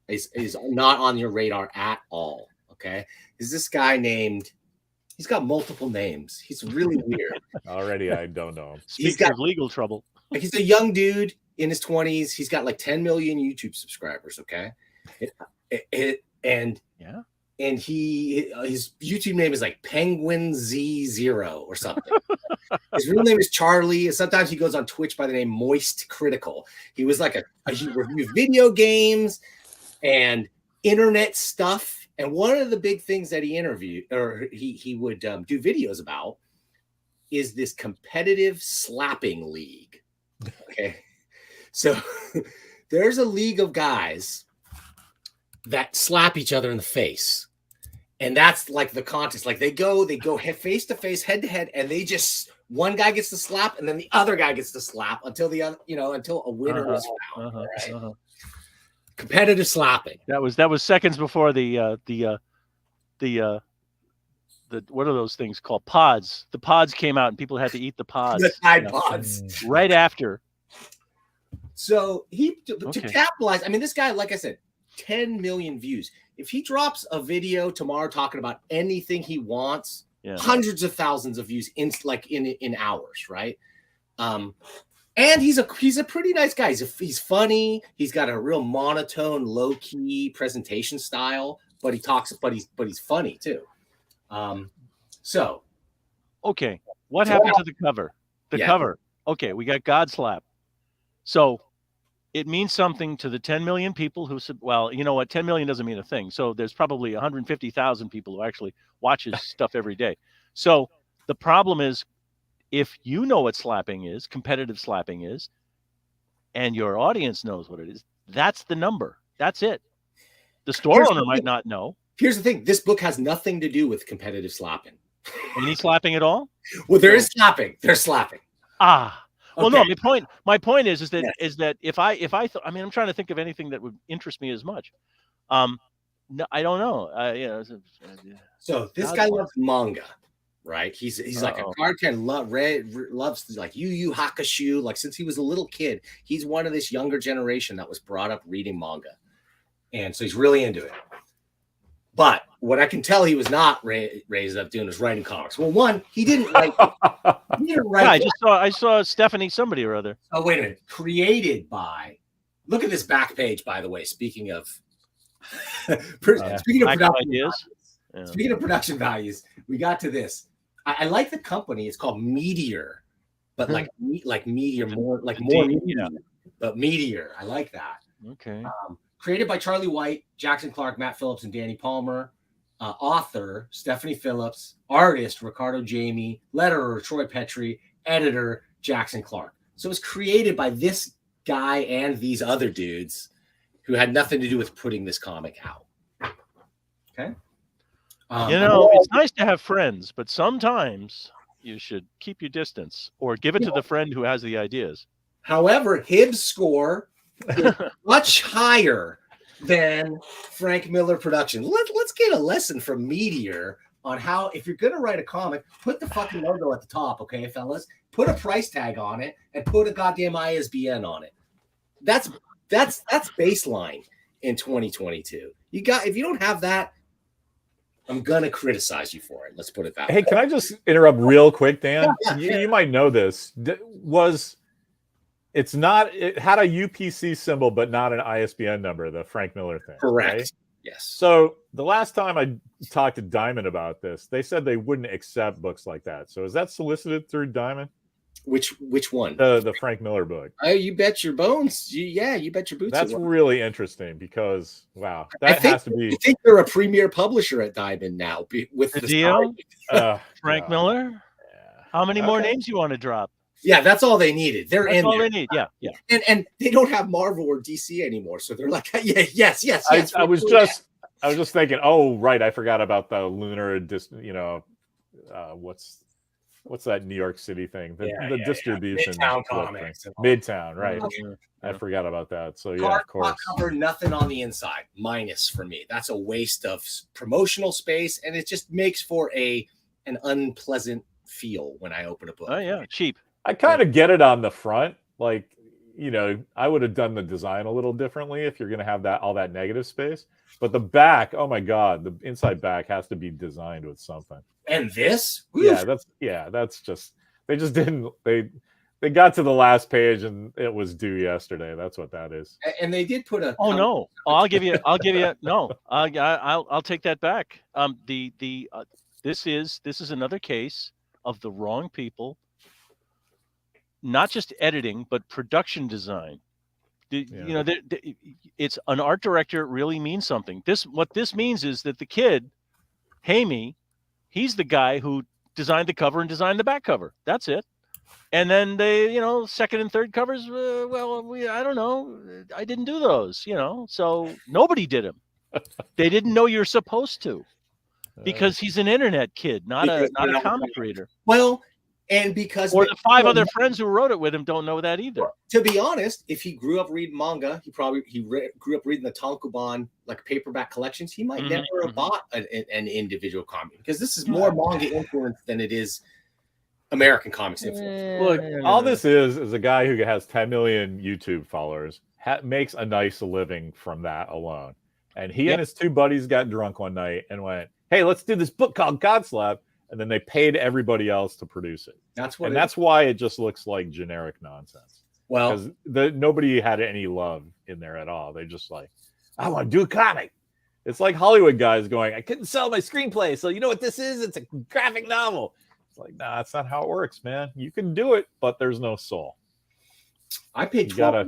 is not on your radar at all. Okay, is this guy named? He's got multiple names. He's really weird. Already, I don't know him. Speaking of legal trouble, he's a young dude in his 20s. He's got like 10 million YouTube subscribers. Okay, and his YouTube name is like Penguin Z0 or something. His real name is Charlie, and sometimes he goes on Twitch by the name Moist Critical. He was like he reviewed video games and internet stuff. And one of the big things that he interviewed or he would do videos about is this competitive slapping league. Okay, so there's a league of guys that slap each other in the face. And that's like the contest. Like they go face to face, head to head, and they just one guy gets to slap, and then the other guy gets to slap until the other, until a winner is found. Right? Competitive slapping. That was seconds before the what are those things called? Pods. The pods came out, and people had to eat the pods. The Tide Pods. Right after. So to capitalize. I mean, this guy, like I said, 10 million views. If he drops a video tomorrow talking about anything he wants, hundreds of thousands of views in hours, right? And he's a pretty nice guy. He's funny. He's got a real monotone, low key presentation style, but he's funny too. So, okay, what happened to the cover? The cover. Okay, we got Godslap. So it means something to the 10 million people who said, well, you know what? 10 million doesn't mean a thing. So there's probably 150,000 people who actually watch his stuff every day. So the problem is, if you know what slapping is, competitive slapping is, and your audience knows what it is, that's the number. That's it. The store owner might not know. Here's the thing. This book has nothing to do with competitive slapping. Any slapping at all? Well, there is slapping. There's slapping. Ah. Well, no. My point is that if I I mean, I'm trying to think of anything that would interest me as much. No, I don't know. So this guy loves manga, right? He's like a cartoon loves like Yu Yu Hakusho. Like since he was a little kid, he's one of this younger generation that was brought up reading manga, and so he's really into it. But what I can tell he was not raised up doing is writing comics. Well, one, he didn't write. I saw Stephanie somebody or other. Oh, wait a minute. Created by. Look at this back page, by the way. Speaking of production ideas. Speaking of production values, we got to this. I like the company. It's called Meteor, but like Meteor, more Meteor, but Meteor. I like that. Okay. Created by Charlie White, Jackson Clark, Matt Phillips, and Danny Palmer. Author Stephanie Phillips, artist Ricardo Jamie, letterer Troy Petrie, editor Jackson Clark. So it was created by this guy and these other dudes who had nothing to do with putting this comic out. Okay. It's nice to have friends, but sometimes you should keep your distance or give it to the friend who has the ideas. However, Hibbs' score is much higher than Frank Miller production. Let's get a lesson from Meteor on how, if you're going to write a comic, put the fucking logo at the top, okay, fellas? Put a price tag on it and put a goddamn ISBN on it. That's baseline in 2022. If you don't have that, I'm gonna criticize you for it. Let's put it that way. Hey, can I just interrupt real quick, Dan? Yeah. You might know this. It had a UPC symbol, but not an ISBN number, the Frank Miller thing. Correct. Right? Yes. So the last time I talked to Diamond about this, they said they wouldn't accept books like that. So is that solicited through Diamond? Which one? The Frank Miller book. Oh, you bet your bones. You bet your boots. That's really interesting because wow, that has to be. I think they're a premier publisher at Diamond now with The deal? Frank God. Miller. Yeah. How many more names you want to drop? Yeah, that's all they needed. They're That's in all there. they need. Yeah, yeah. And they don't have Marvel or DC anymore, so they're like, yes. I was just thinking, oh right, I forgot about the lunar what's that New York City thing? The distribution. Midtown Comics. Midtown, right. Mhm. I forgot about that. So yeah, of course. Cover, nothing on the inside. Minus for me. That's a waste of promotional space, and it just makes for an unpleasant feel when I open a book. Oh yeah, cheap. I kind of get it on the front. Like, I would have done the design a little differently if you're going to have all that negative space. But the back, oh my God, the inside back has to be designed with something. And this? That's just, they just didn't, they got to the last page and it was due yesterday. That's what that is. And they did put a. Oh no! I'll give you no. I'll take that back. This is another case of the wrong people. Not just editing, but production design. It's an art director really means something. What this means is that the kid, Hamey, he's the guy who designed the cover and designed the back cover. That's it. And then they, second and third covers. I don't know. I didn't do those. So nobody did them. They didn't know you're supposed to, because he's an internet kid, not a comic reader. Well. And because the 5 other friends who wrote it with him don't know that either. To be honest, if he grew up reading manga, he grew up reading the Tankobon like paperback collections. He might never have bought an individual comic, because this is more manga influence than it is American comics influence. Look, all this is a guy who has 10 million YouTube followers, makes a nice living from that alone. And he and his 2 buddies got drunk one night and went, "Hey, let's do this book called Godslab." And then they paid everybody else to produce it. That's why it just looks like generic nonsense. Well, because nobody had any love in there at all. They're just like, I want to do a comic. It's like Hollywood guys going, I couldn't sell my screenplay, so you know what this is? It's a graphic novel. It's like, nah, that's not how it works, man. You can do it, but there's no soul. I paid you gotta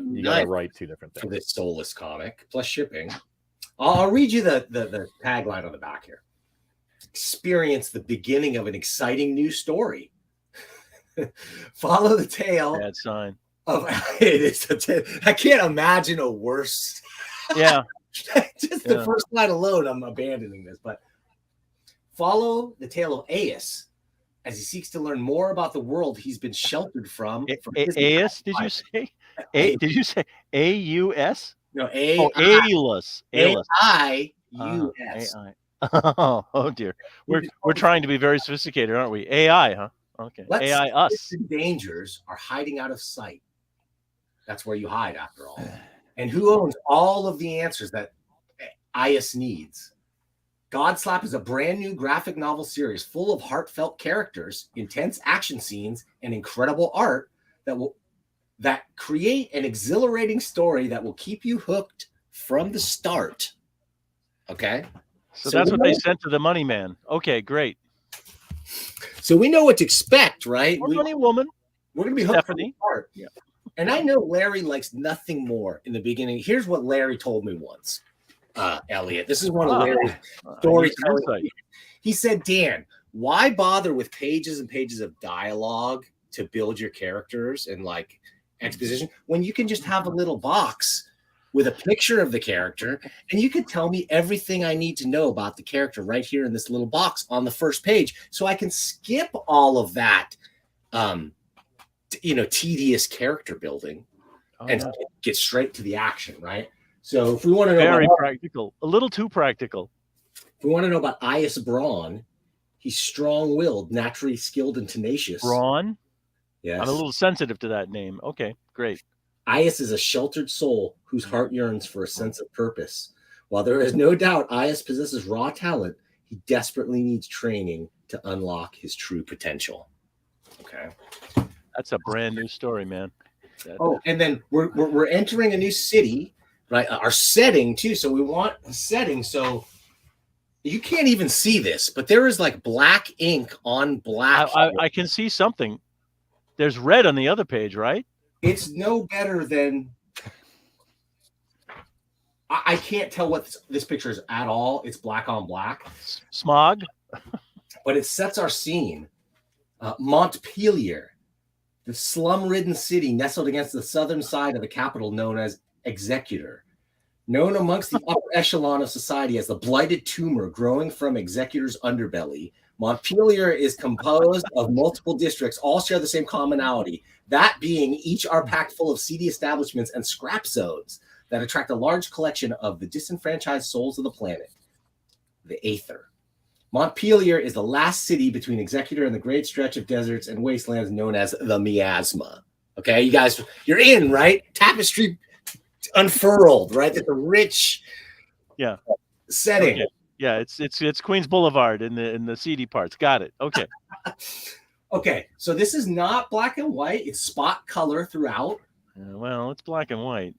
write 2 different things for this soulless comic plus shipping. I'll read you the tagline on the back here. Experience the beginning of an exciting new story. Follow the tale. Bad sign. I can't imagine a worse. Yeah. The first line alone, I'm abandoning this. But follow the tale of Aeus as he seeks to learn more about the world he's been sheltered from. Aeus? Did you say? Did you say A-U-S? No, Aeolus. A-I-U-S. Oh dear. We're trying to be very sophisticated, aren't we? AI, huh? Okay. AI us. Dangers are hiding out of sight. That's where you hide, after all. And who owns all of the answers that Aius needs? Godslap is a brand new graphic novel series full of heartfelt characters, intense action scenes, and incredible art that create an exhilarating story that will keep you hooked from the start. Okay. So that's what they sent to the money man. Okay, great. So we know what to expect, right? Money woman. We're going to be hooked from the start. Yeah. And I know Larry likes nothing more in the beginning. Here's what Larry told me once, Eliot. This is one of Larry's storytelling. He said, Dan, why bother with pages and pages of dialogue to build your characters and like exposition when you can just have a little box with a picture of the character, and you could tell me everything I need to know about the character right here in this little box on the first page, so I can skip all of that, tedious character building and get straight to the action, right? So if we want to know very practical, a little too practical. If we want to know about Aius Braun, he's strong-willed, naturally skilled, and tenacious. Braun? Yes. I'm a little sensitive to that name. Okay, great. Aius is a sheltered soul whose heart yearns for a sense of purpose. While there is no doubt Aius possesses raw talent, He desperately needs training to unlock his true potential. Okay. That's a brand new story, man. Oh, and then we're entering a new city, right? Our setting too. So we want a setting. So you can't even see this, but there is like black ink on black. I can see something. There's red on the other page, right? It's no better than. I can't tell what this picture is at all. It's black on black. Smog. But it sets our scene. Montpelier, the slum-ridden city nestled against the southern side of the capital known as Executor. Known amongst the upper echelon of society as the blighted tumor growing from Executor's underbelly, Montpelier is composed of multiple districts, all share the same commonality, that being each are packed full of seedy establishments and scrap zones that attract a large collection of the disenfranchised souls of the planet, the Aether. Montpelier is the last city between Executor and the great stretch of deserts and wastelands known as the Miasma. Okay, you guys, you're in, right? Tapestry unfurled, right? That's a rich setting. Okay. Yeah, it's Queens Boulevard in the seedy parts. Got it. Okay. Okay, so this is not black and white. It's spot color throughout. Well, it's black and white.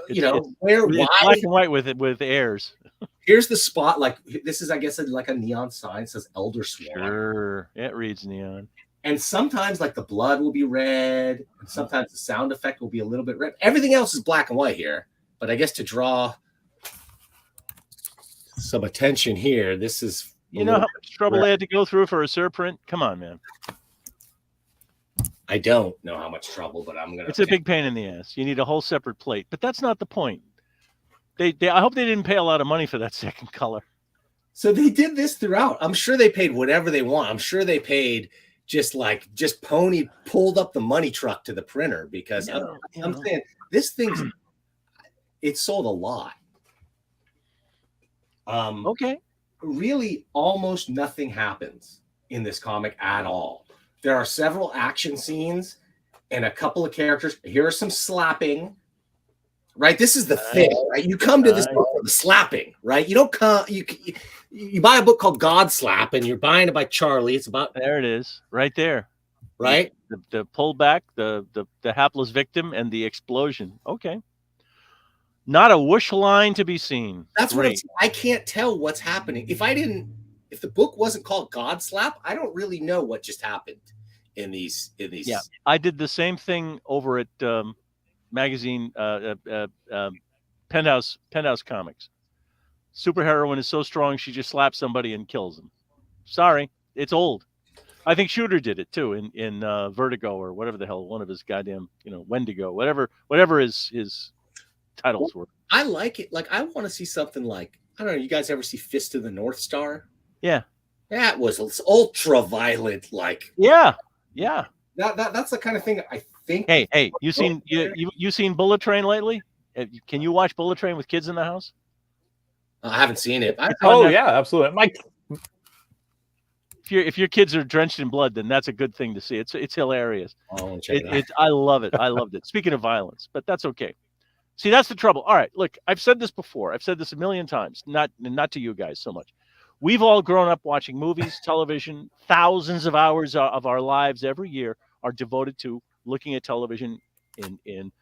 You know, it's why? Black and white with airs. Here's the spot. Like this is, I guess, like a neon sign. It says Elder Swan. Sure, it reads neon. And sometimes, like the blood will be red, and sometimes the sound effect will be a little bit red. Everything else is black and white here. But I guess to draw some attention here, this is. You know how much trouble they had to go through for a surprint? Come on, man. I don't know how much trouble, but I'm gonna. It's a big pain in the ass. You need a whole separate plate, but that's not the point. I hope they didn't pay a lot of money for that second color. So they did this throughout. I'm sure they paid whatever they want. I'm sure they paid just pulled up the money truck to the printer because I'm saying this thing's it sold a lot. Okay. Really, almost nothing happens in this comic at all. There are several action scenes and a couple of characters. Here are some slapping. Right, this is the thing. Right, you come to this book for the slapping. Right, you don't come. You buy a book called God Slap, and you're buying it by Charlie. It's about there. It is right there. Right, the pullback, the hapless victim, and the explosion. Okay, not a whoosh line to be seen. That's what I can't tell what's happening. If the book wasn't called God Slap, I don't really know what just happened in these. Yeah, I did the same thing over at. Magazine Penthouse Comics. Superheroine is so strong she just slaps somebody and kills them. Sorry, it's old. I think Shooter did it too in Vertigo or whatever the hell one of his goddamn Wendigo, whatever his titles were. I like it. Like I want to see something like I don't know. You guys ever see Fist of the North Star? Yeah, that was ultra violent. Like yeah. That's the kind of thing I think. Hey, you seen Bullet Train lately? Can you watch Bullet Train with kids in the house? I haven't seen it. Yeah, absolutely. If your kids are drenched in blood, then that's a good thing to see. It's hilarious. Oh, check it out. I love it. I loved it. Speaking of violence, but that's okay. See, that's the trouble. All right, look, I've said this before. I've said this a million times. Not to you guys so much. We've all grown up watching movies, television. Thousands of hours of our lives every year are devoted to looking at television in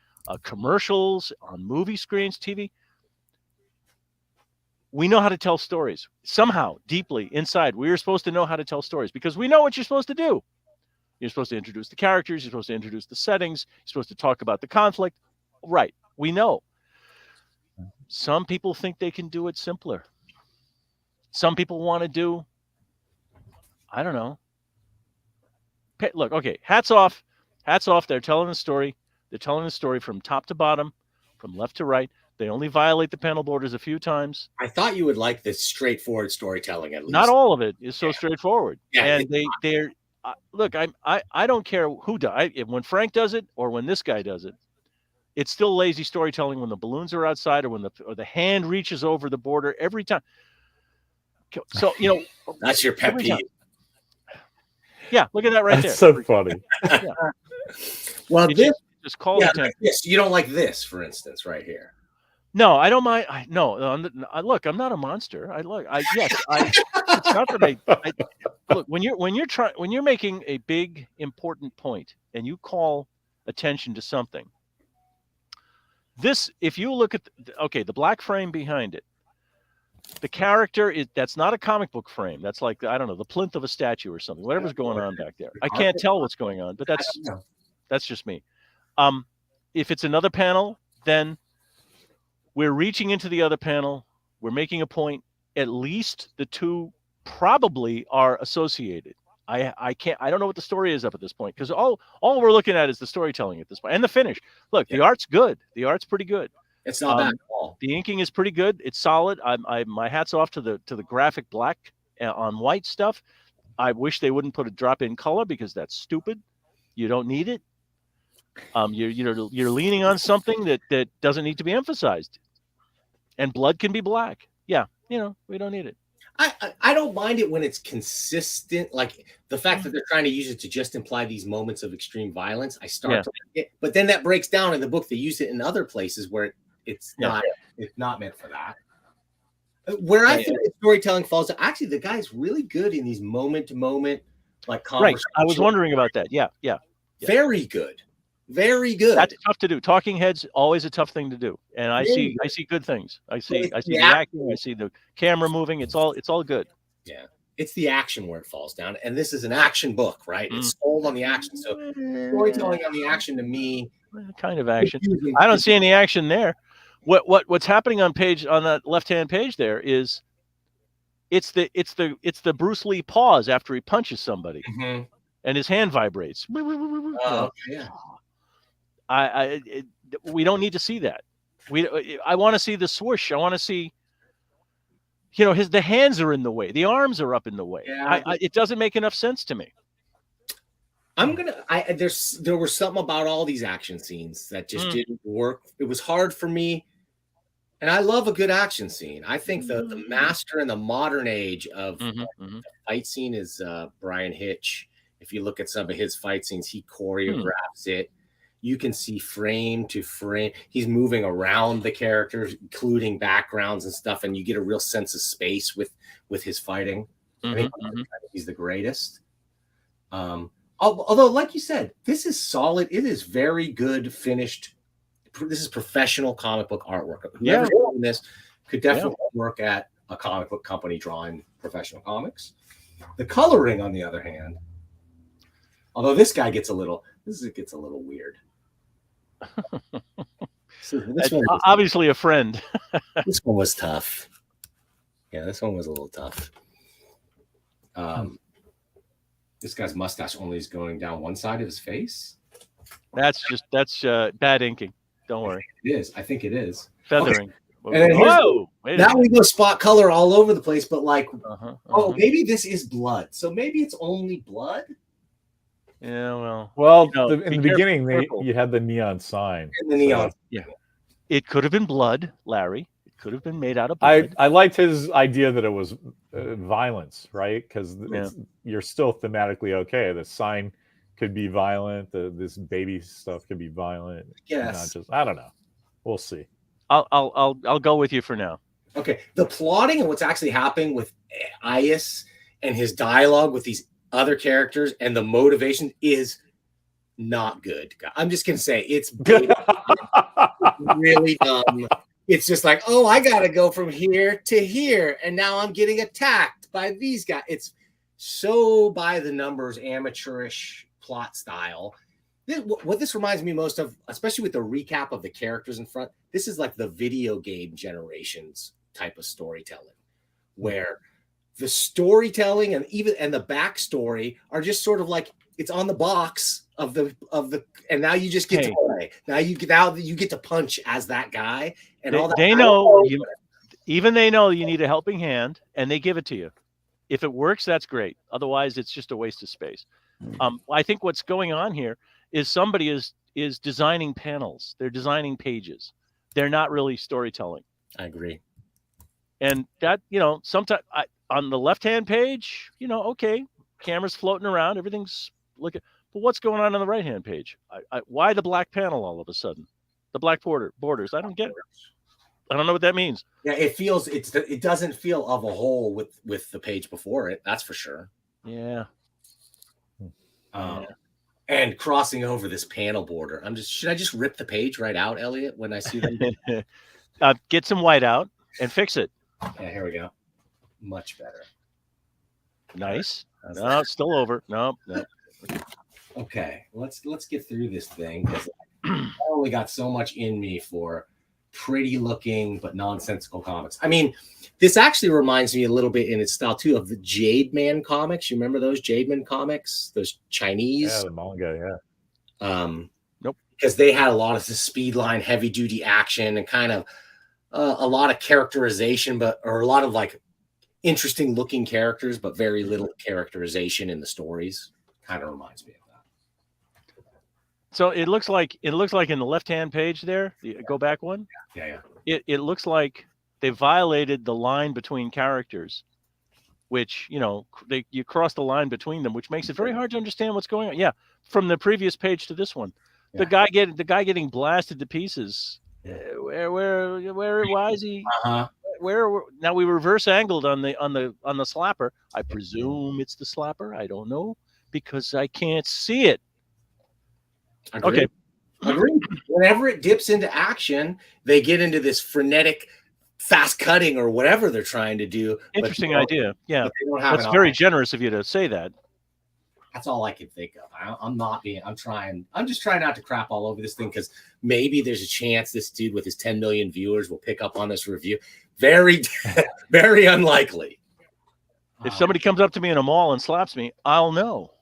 commercials, on movie screens, TV. We know how to tell stories. Somehow, deeply inside, we are supposed to know how to tell stories because we know what you're supposed to do. You're supposed to introduce the characters. You're supposed to introduce the settings. You're supposed to talk about the conflict. Right. We know. Some people think they can do it simpler. Some people want to do, I don't know. Look, okay, hats off. They're telling a story. They're telling a story from top to bottom, from left to right. They only violate the panel borders a few times. I thought you would like this straightforward storytelling at least. Not all of it is so straightforward. Yeah, and they're look. I don't care who does. When Frank does it or when this guy does it, it's still lazy storytelling when the balloons are outside or when the hand reaches over the border every time. So that's your pet peeve. Yeah, look at that right there. That's so funny. Yeah. Well, just call attention. Yes, you don't like this, for instance, right here. No, I don't mind. Look, I'm not a monster. It's not that I look when you're making a big important point and you call attention to something. This, if you look at the black frame behind it, the character that's not a comic book frame. That's like, I don't know, the plinth of a statue or something. Whatever's going on back there, I can't tell what's going on, but that's just me. If it's another panel, then we're reaching into the other panel. We're making a point. At least the two probably are associated. I don't know what the story is up at this point, because all we're looking at is the storytelling at this point and the finish. Look, the art's good. The art's pretty good. It's not bad at all. The inking is pretty good. It's solid. My hat's off to the graphic black on white stuff. I wish they wouldn't put a drop in color, because that's stupid. You don't need it. You're leaning on something that doesn't need to be emphasized. And blood can be black. Yeah, we don't need it. I don't mind it when it's consistent, like the fact that they're trying to use it to just imply these moments of extreme violence. I start to like it, but then that breaks down in the book. They use it in other places where it's not meant for that. Where I think the storytelling falls, actually, the guy's really good in these moment to moment, like conversations. Right. I was wondering about that. Yeah. Very good. Very good. That's tough to do. Talking heads, always a tough thing to do. And I see good things. I see the acting. I see the camera moving. It's all good. Yeah. It's the action where it falls down. And this is an action book, right? It's sold on the action. So storytelling on the action, to me, kind of action. I don't see any action there. What's happening on that left-hand page there is it's the Bruce Lee pause after he punches somebody, and his hand vibrates. Yeah. We don't need to see that. I want to see the swoosh. I want to see, the hands are in the way. The arms are up in the way. Yeah. It doesn't make enough sense to me. There was something about all these action scenes that just didn't work. It was hard for me. And I love a good action scene. I think the master in the modern age of the fight scene is Brian Hitch. If you look at some of his fight scenes, he choreographs it. You can see frame to frame. He's moving around the characters, including backgrounds and stuff, and you get a real sense of space with his fighting. I think he's the greatest. Although, like you said, this is solid. It is very good, finished. This is professional comic book artwork. Whoever's doing this could definitely work at a comic book company drawing professional comics. The coloring, on the other hand, although this gets a little weird. So this one obviously a friend. This one was tough. Yeah, this one was a little tough. This guy's mustache only is going down one side of his face. That's bad inking. Don't worry. It is. I think it is. Feathering. Okay. And then now we go spot color all over the place, but like, maybe this is blood. So maybe it's only blood. Yeah, in the beginning, you had the neon sign. And the neon. Yeah. It could have been blood, Larry. It could have been made out of blood. I liked his idea that it was violence, right? Because you're still thematically okay. The sign could be violent. This baby stuff could be violent. Yes. I don't know. We'll see. I'll go with you for now. Okay. The plotting and what's actually happening with Ias and his dialogue with these other characters and the motivation is not good. I'm just gonna say it's really dumb. It's just like, I gotta go from here to here, and now I'm getting attacked by these guys. It's so by the numbers, amateurish plot style. What this reminds me most of, especially with the recap of the characters in front, this is like the video game generations type of storytelling, where the storytelling and the backstory are just sort of like it's on the box of the and now you just get to play. Now you get to punch as that guy, and all that. They know they know you need a helping hand, and they give it to you. If it works, that's great. Otherwise, it's just a waste of space. I think what's going on here is somebody is designing panels. They're designing pages. They're not really storytelling. I agree. And that, sometimes on the left-hand page, camera's floating around, everything's looking. But what's going on the right-hand page? Why the black panel all of a sudden? The black borders. I don't get it. I don't know what that means. Yeah, it doesn't feel of a whole with the page before it. That's for sure. Yeah. And crossing over this panel border. Should I just rip the page right out, Elliot, when I see them? Get some white out and fix it. Yeah, here we go. Much better. Nice. No, it's still over. No. Okay, let's get through this thing, because I only got so much in me for pretty looking but nonsensical comics. I mean, this actually reminds me a little bit in its style too of the Jade Man comics. You remember those Jade Man comics? Those Chinese? Yeah, the manga, yeah. Nope. Because they had a lot of the speed line, heavy duty action, and kind of a lot of characterization, or a lot of like interesting looking characters, but very little characterization in the stories. Kind of reminds me of that. So it looks like in the left-hand page there, the go back one. Yeah. It looks like they violated the line between characters, which, you know, you cross the line between them, which makes it very hard to understand what's going on. Yeah, from the previous page to this one, the guy getting blasted to pieces. Why is he? Now we reverse angled on the slapper. I presume it's the slapper. I don't know because I can't see it. Agreed. Okay. Agreed. Whenever it dips into action, they get into this frenetic, fast cutting or whatever they're trying to do. Interesting idea. Yeah, that's very generous of you to say that. That's all I can think of. I'm just trying not to crap all over this thing, because maybe there's a chance this dude with his 10 million viewers will pick up on this review. Very, very unlikely. If somebody comes up to me in a mall and slaps me, I'll know.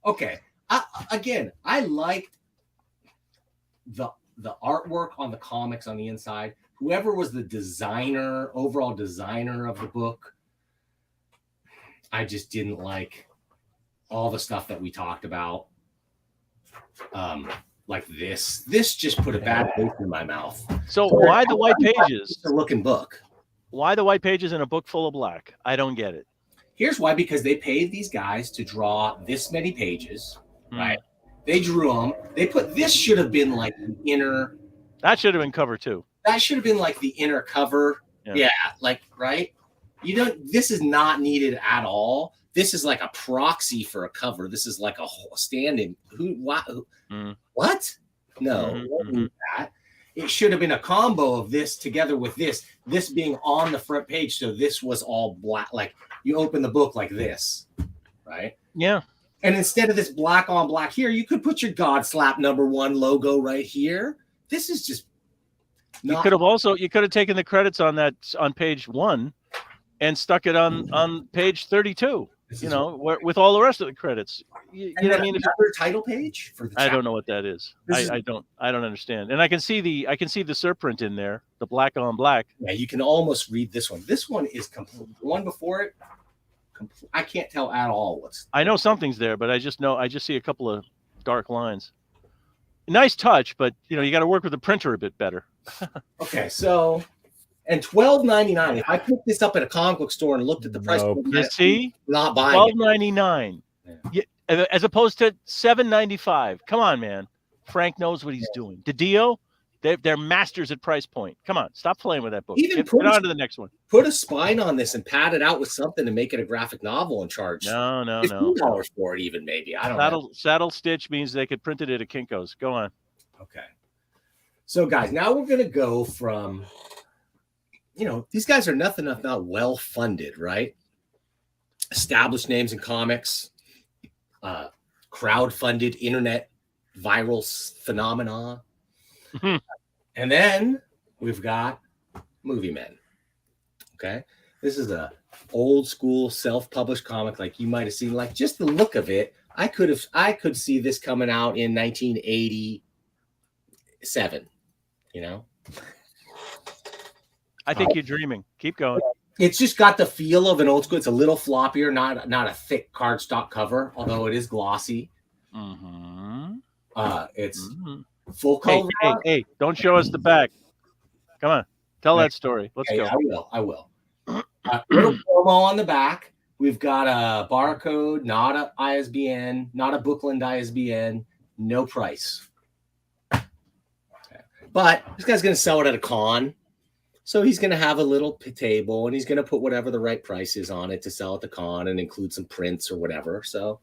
Okay. I liked the artwork on the comics on the inside. Whoever was the overall designer of the book, I just didn't like all the stuff that we talked about. Like this just put a bad taste in my mouth. So why the white pages? It's a looking book. Why the white pages in a book full of black? I don't get it. Here's why: because they paid these guys to draw this many pages, right? They drew them. They put this should have been like the inner. That should have been cover too. That should have been like the inner cover. Yeah, like right. This is not needed at all. This is like a proxy for a cover. This is like a stand-in. What? No, that. It should have been a combo of this together with this being on the front page. So this was all black. Like you open the book like this, right? Yeah. And instead of this black on black here, you could put your God Slap #1 logo right here. This is just. You could have taken the credits on page 1 and stuck it on page 32. With all the rest of the credits. You know what I mean? Another title page for the chapter. I don't know what that is. I don't understand. And I can see the surprint in there, the black on black. Yeah, you can almost read this one. This one is complete. The one before it, I can't tell at all what's. I know something's there, but I just see a couple of dark lines. Nice touch, but you got to work with the printer a bit better. Okay, so. And $12.99. If I picked this up at a comic book store and looked at the price, you see, not buying $12.99, as opposed to $7.95. Come on, man. Frank knows what he's doing. DiDio, they're masters at price point. Come on, stop playing with that book. Get on to the next one. Put a spine on this and pad it out with something to make it a graphic novel and charge $15 for it, even maybe. I don't know. Saddle stitch means they could print it at a Kinko's. Go on. Okay. So, guys, now we're going to go from. These guys are nothing if not well funded, right? Established names in comics, crowd-funded internet viral phenomena. And then we've got movie men. Okay. This is a old school self-published comic like you might have seen, like just the look of it. I could see this coming out in 1987, I think you're dreaming. Keep going. It's just got the feel of an old school. It's a little floppier, not a thick cardstock cover, although it is glossy. It's full color. Hey, don't show us the back. Come on, tell that story. Let's go. I will. Little promo on the back. We've got a barcode, not a ISBN, not a Bookland ISBN, no price. Okay. But this guy's going to sell it at a con. So he's going to have a little table and he's going to put whatever the right price is on it to sell at the con and include some prints or whatever. So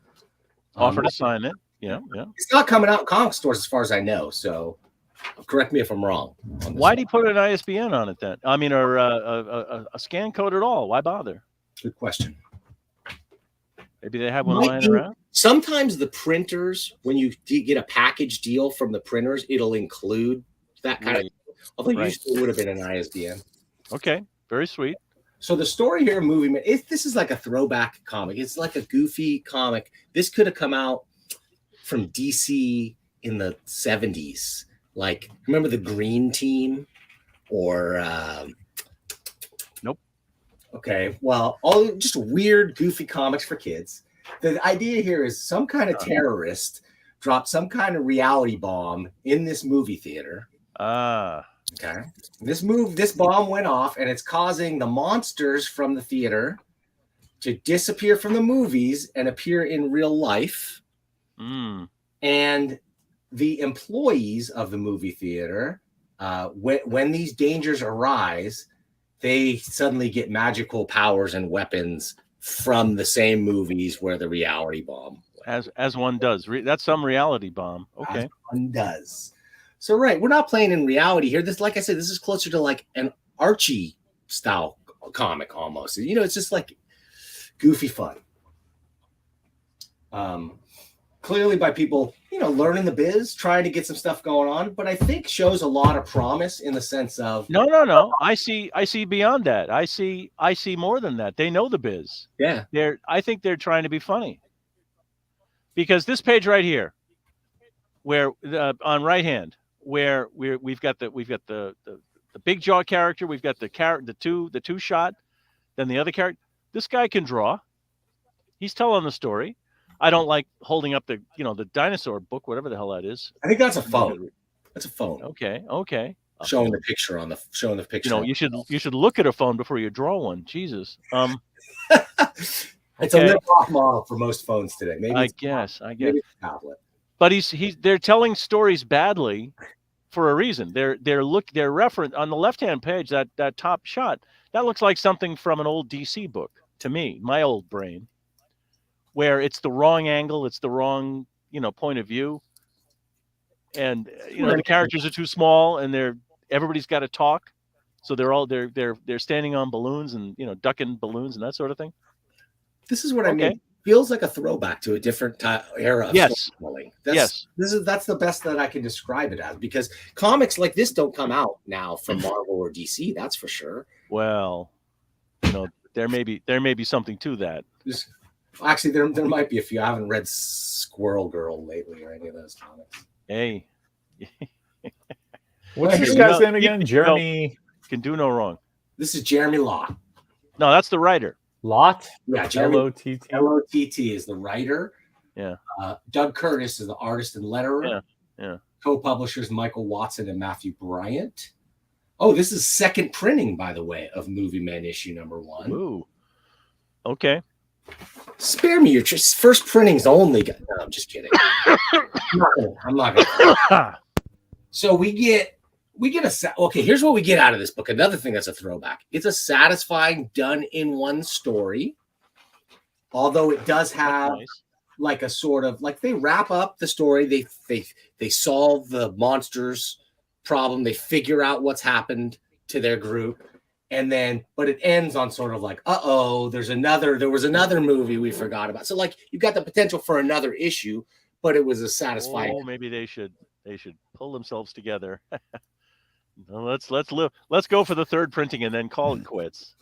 Offer to sign it. Yeah. It's not coming out in comic stores as far as I know. So correct me if I'm wrong. Why do you put an ISBN on it then? I mean, or a scan code at all? Why bother? Good question. Maybe they have one lying around. Sometimes the printers, when you get a package deal from the printers, it'll include that kind of. Although usually it would have been an ISBN. Okay, very sweet. So the story here, Movie Man, this is like a throwback comic. It's like a goofy comic. This could have come out from DC in the 70s. Like, remember the Green Team? Or nope. Okay, well, all just weird, goofy comics for kids. The idea here is some kind of terrorist dropped some kind of reality bomb in this movie theater. Okay. This bomb went off, and it's causing the monsters from the theater to disappear from the movies and appear in real life. And the employees of the movie theater, when these dangers arise, they suddenly get magical powers and weapons from the same movies where the reality bomb went. As one does. That's some reality bomb. Okay. As one does. So we're not playing in reality here. This, like I said, this is closer to like an Archie style comic almost. You know, it's just like goofy fun. Clearly by people, you know, learning the biz, trying to get some stuff going on, but I think shows a lot of promise in the sense of no. I see beyond that. I see more than that. They know the biz. Yeah. I think they're trying to be funny. Because this page right here, where on right hand, where we've got the big jaw character, we've got the two shot, then the other character. This guy can draw. He's telling the story. I don't like holding up the dinosaur book, whatever the hell that is. I think that's a phone. That's a phone. Okay. Showing the picture. You know, you should look at a phone before you draw one. Jesus. It's a lift-off model for most phones today. Maybe I guess. Maybe it's a tablet. But they're telling stories badly for a reason. They're reference on the left-hand page, that top shot, that looks like something from an old DC book to me, my old brain, where it's the wrong angle, it's the wrong, point of view. And the characters are too small and everybody's got to talk. So they're standing on balloons and ducking balloons and that sort of thing. This is what I mean. Feels like a throwback to a different era. Yes. That's the best that I can describe it as, because comics like this don't come out now from Marvel or DC. That's for sure. Well, there may be something to that. Actually, there might be a few. I haven't read Squirrel Girl lately or any of those comics. Hey, what's this guy's name again? Jeremy can do no wrong. This is Jeremy Lott. No, that's the writer. Lott? Yeah, Lott. Lott is the writer. Yeah. Doug Curtis is the artist and letterer. Yeah. Co-publishers Michael Watson and Matthew Bryant. Oh, this is second printing, by the way, of Movie Men issue number 1. Ooh. Okay. Spare me your first printing's only. No, I'm just kidding. I'm not gonna. So we get okay. Here's what we get out of this book. Another thing that's a throwback. It's a satisfying, done in one story. Although it does have like a sort of like they wrap up the story. They solve the monsters problem. They figure out what's happened to their group. And then, but it ends on sort of like, there was another movie we forgot about. So like you got the potential for another issue, but it was a satisfying. Oh, maybe they should pull themselves together. Let's go for the third printing and then call it quits.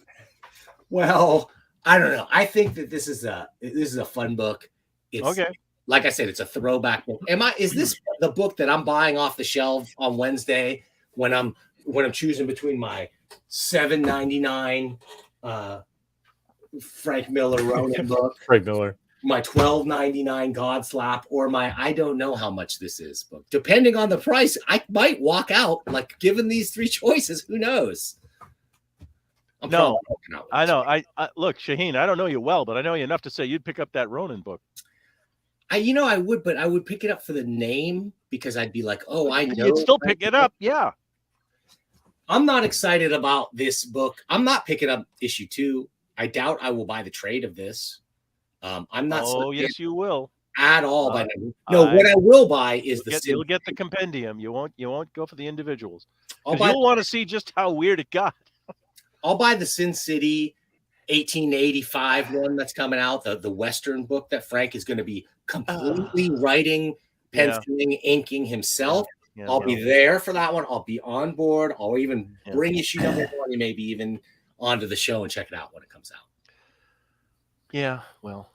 Well, I don't know. I think that this is a fun book. It's okay. Like I said, it's a throwback book. Is this the book that I'm buying off the shelf on Wednesday when I'm choosing between my $7.99 Frank Miller Ronin book, Frank Miller, my $12.99 God Slap, or my I don't know how much this is book? Depending on the price, I might walk out. Like, given these three choices, who knows? I know. I look, Shaheen, I don't know you well, but I know you enough to say you'd pick up that Ronin book. I would, but I would pick it up for the name because I'd be like, oh, I know. You'd still pick it up. Yeah. I'm not excited about this book. I'm not picking up issue 2. I doubt I will buy the trade of this. I'm not. Oh, yes, you will. At all. What I will buy is you'll get the compendium. You won't go for the individuals. You'll want to see just how weird it got. I'll buy the Sin City 1885 one that's coming out, the Western book that Frank is going to be completely writing, penciling, inking himself. Yeah, I'll be there for that one. I'll be on board. I'll even bring issue number 20, maybe even onto the show and check it out when it comes out. Yeah, well,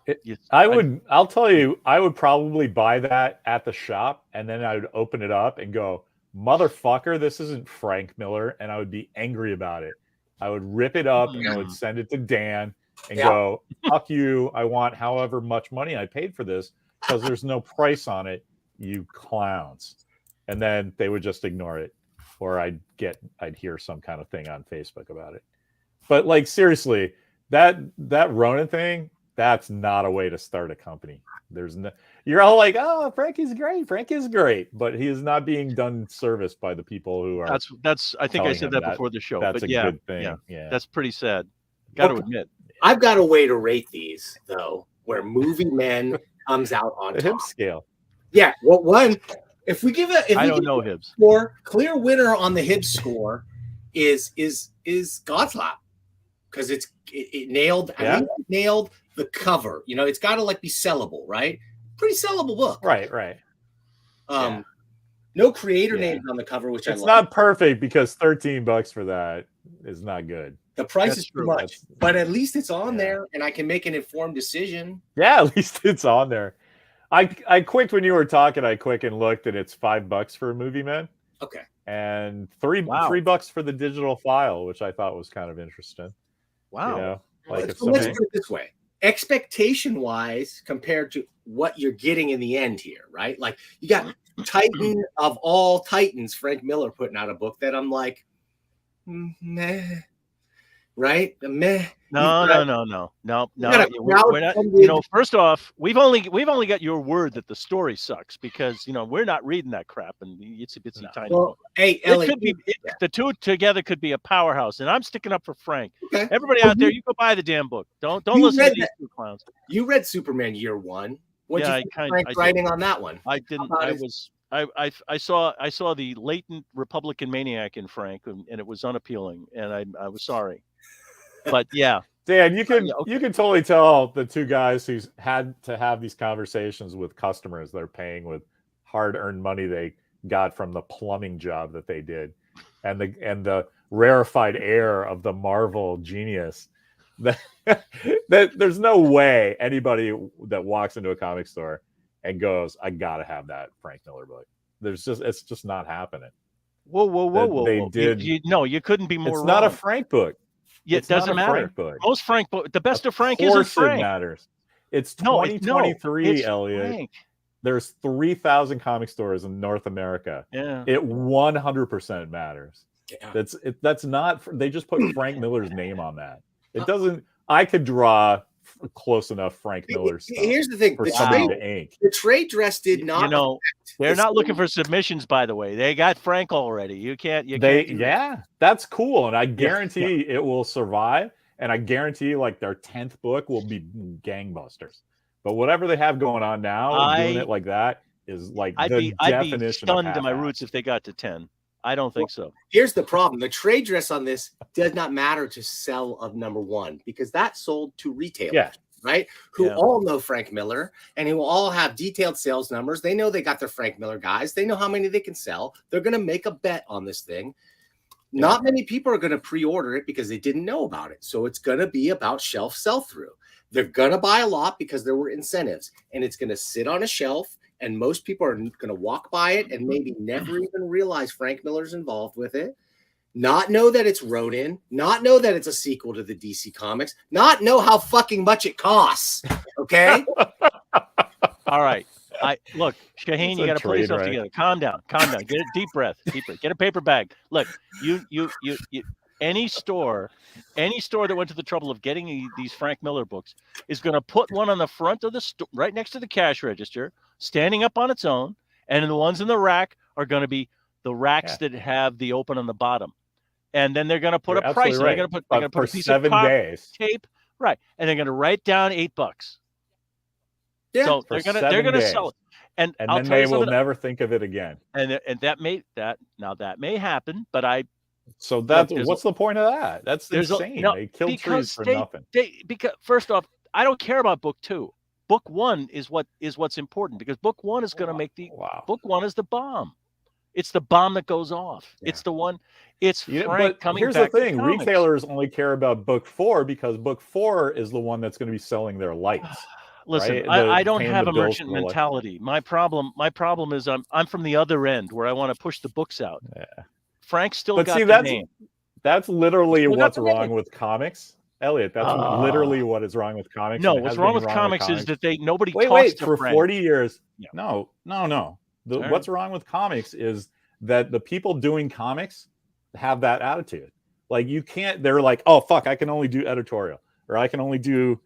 I'll tell you, I would probably buy that at the shop, and then I would open it up and go, motherfucker, this isn't Frank Miller, and I would be angry about it. I would rip it up and I would send it to Dan and go, fuck you, I want however much money I paid for this because there's no price on it, you clowns. And then they would just ignore it, or I'd hear some kind of thing on Facebook about it. But like, seriously, that Ronin thing, that's not a way to start a company. There's no, you're all like, oh, Frank is great, but he is not being done service by the people who are. That's. I think I said that before the show. That's but a good thing. Yeah, that's pretty sad. Got to admit. I've got a way to rate these though, where Movie Men comes out on the top. Hibbs scale. Yeah, well, one. If we give I don't know Hibbs. Clear winner on the Hibbs score is Godslap, because it nailed. Yeah. I think it nailed the cover. You know, it's got to like be sellable, right? Pretty sellable book. Right. No creator names on the cover, which it's not perfect because $13 for that is not good. The price is too much, but at least it's on there, and I can make an informed decision. Yeah, at least it's on there. I clicked when you were talking. I clicked and looked, and it's $5 for a Movie Man. Okay, and $3 for the digital file, which I thought was kind of interesting. Wow. You know, let's put it this way: expectation-wise, compared to what you're getting in the end here, right? Like you got Titan of all Titans, Frank Miller putting out a book that I'm like, meh, right? Meh. No. We're not. You know, first off, we've only got your word that the story sucks because we're not reading that crap and it's a bitsy tiny. Well, hey, Ellie, the two together could be a powerhouse, and I'm sticking up for Frank. Okay. Everybody out there, you go buy the damn book. Don't listen to these two clowns. You read Superman Year One. What did you think Frank's writing on that one? I didn't. I saw the latent Republican maniac in Frank, and it was unappealing, and I was sorry. But yeah, Dan, you can totally tell the two guys who's had to have these conversations with customers they're paying with hard-earned money they got from the plumbing job that they did, and the rarefied air of the Marvel genius. That there's no way anybody that walks into a comic store and goes, "I gotta have that Frank Miller book." It's just not happening. Whoa! They did. You couldn't be more. It's wrong. not a Frank book. It doesn't matter. Most Frank book, the best of Frank isn't Frank. It matters. It's 2023, Elliot. Frank. There's 3,000 comic stores in North America. Yeah, it 100% matters. Yeah. That's not. They just put Frank Miller's name on that. It doesn't. I could draw close enough Frank Miller stuff. Here's the thing: the trade dress did not. They're not looking for submissions. By the way, they got Frank already. You can't. That's cool, and I guarantee it will survive. And I guarantee, like, their 10th book will be gangbusters. But whatever they have going on now, doing it like that is like I'd be stunned to my roots if they got to 10. I don't think so. Here's the problem. The trade dress on this does not matter to sell of number one because that sold to retailers, right? Who all know Frank Miller and who all have detailed sales numbers. They know they got their Frank Miller guys. They know how many they can sell. They're going to make a bet on this thing. Not many people are going to pre-order it because they didn't know about it. So it's going to be about shelf sell-through. They're going to buy a lot because there were incentives, and it's going to sit on a shelf. And most people are going to walk by it and maybe never even realize Frank Miller's involved with it, not know that it's Ronin, not know that it's a sequel to the DC Comics, not know how fucking much it costs. Okay? All right. Look, Shaheen, you got to pull yourself together. Calm down. Get a deep breath. Get a paper bag. Look, you any store that went to the trouble of getting these Frank Miller books is going to put one on the front of the store, right next to the cash register, standing up on its own, And the ones in the rack are going to be the racks that have the open on the bottom. And then they're going to put a price. Right. They're going to put a piece of 7 days tape, right? And they're going to write down $8. Yeah, so they're going to sell it, and then they will never think of it again. And that may happen, but So that's what's the point of that? That's insane. They killed trees for nothing. Because first off, I don't care about book 2. Book 1 is what's important, because book 1 is going to make book 1 is the bomb. It's the bomb that goes off. Yeah. It's the one. It's Frank coming back. Here's the thing: retailers only care about book 4 because book 4 is the one that's going to be selling their lights. Listen, right? I don't have a merchant mentality. My problem is I'm from the other end where I want to push the books out. Yeah. Frank's still got the name. That's literally what's wrong with comics. Elliot, that's literally what is wrong with comics. No, what's wrong with comics is that nobody talks to for Frank. 40 years. Yeah. No. What's wrong with comics is that the people doing comics have that attitude. Like you can't, they're like, oh, fuck, I can only do editorial, or I can only do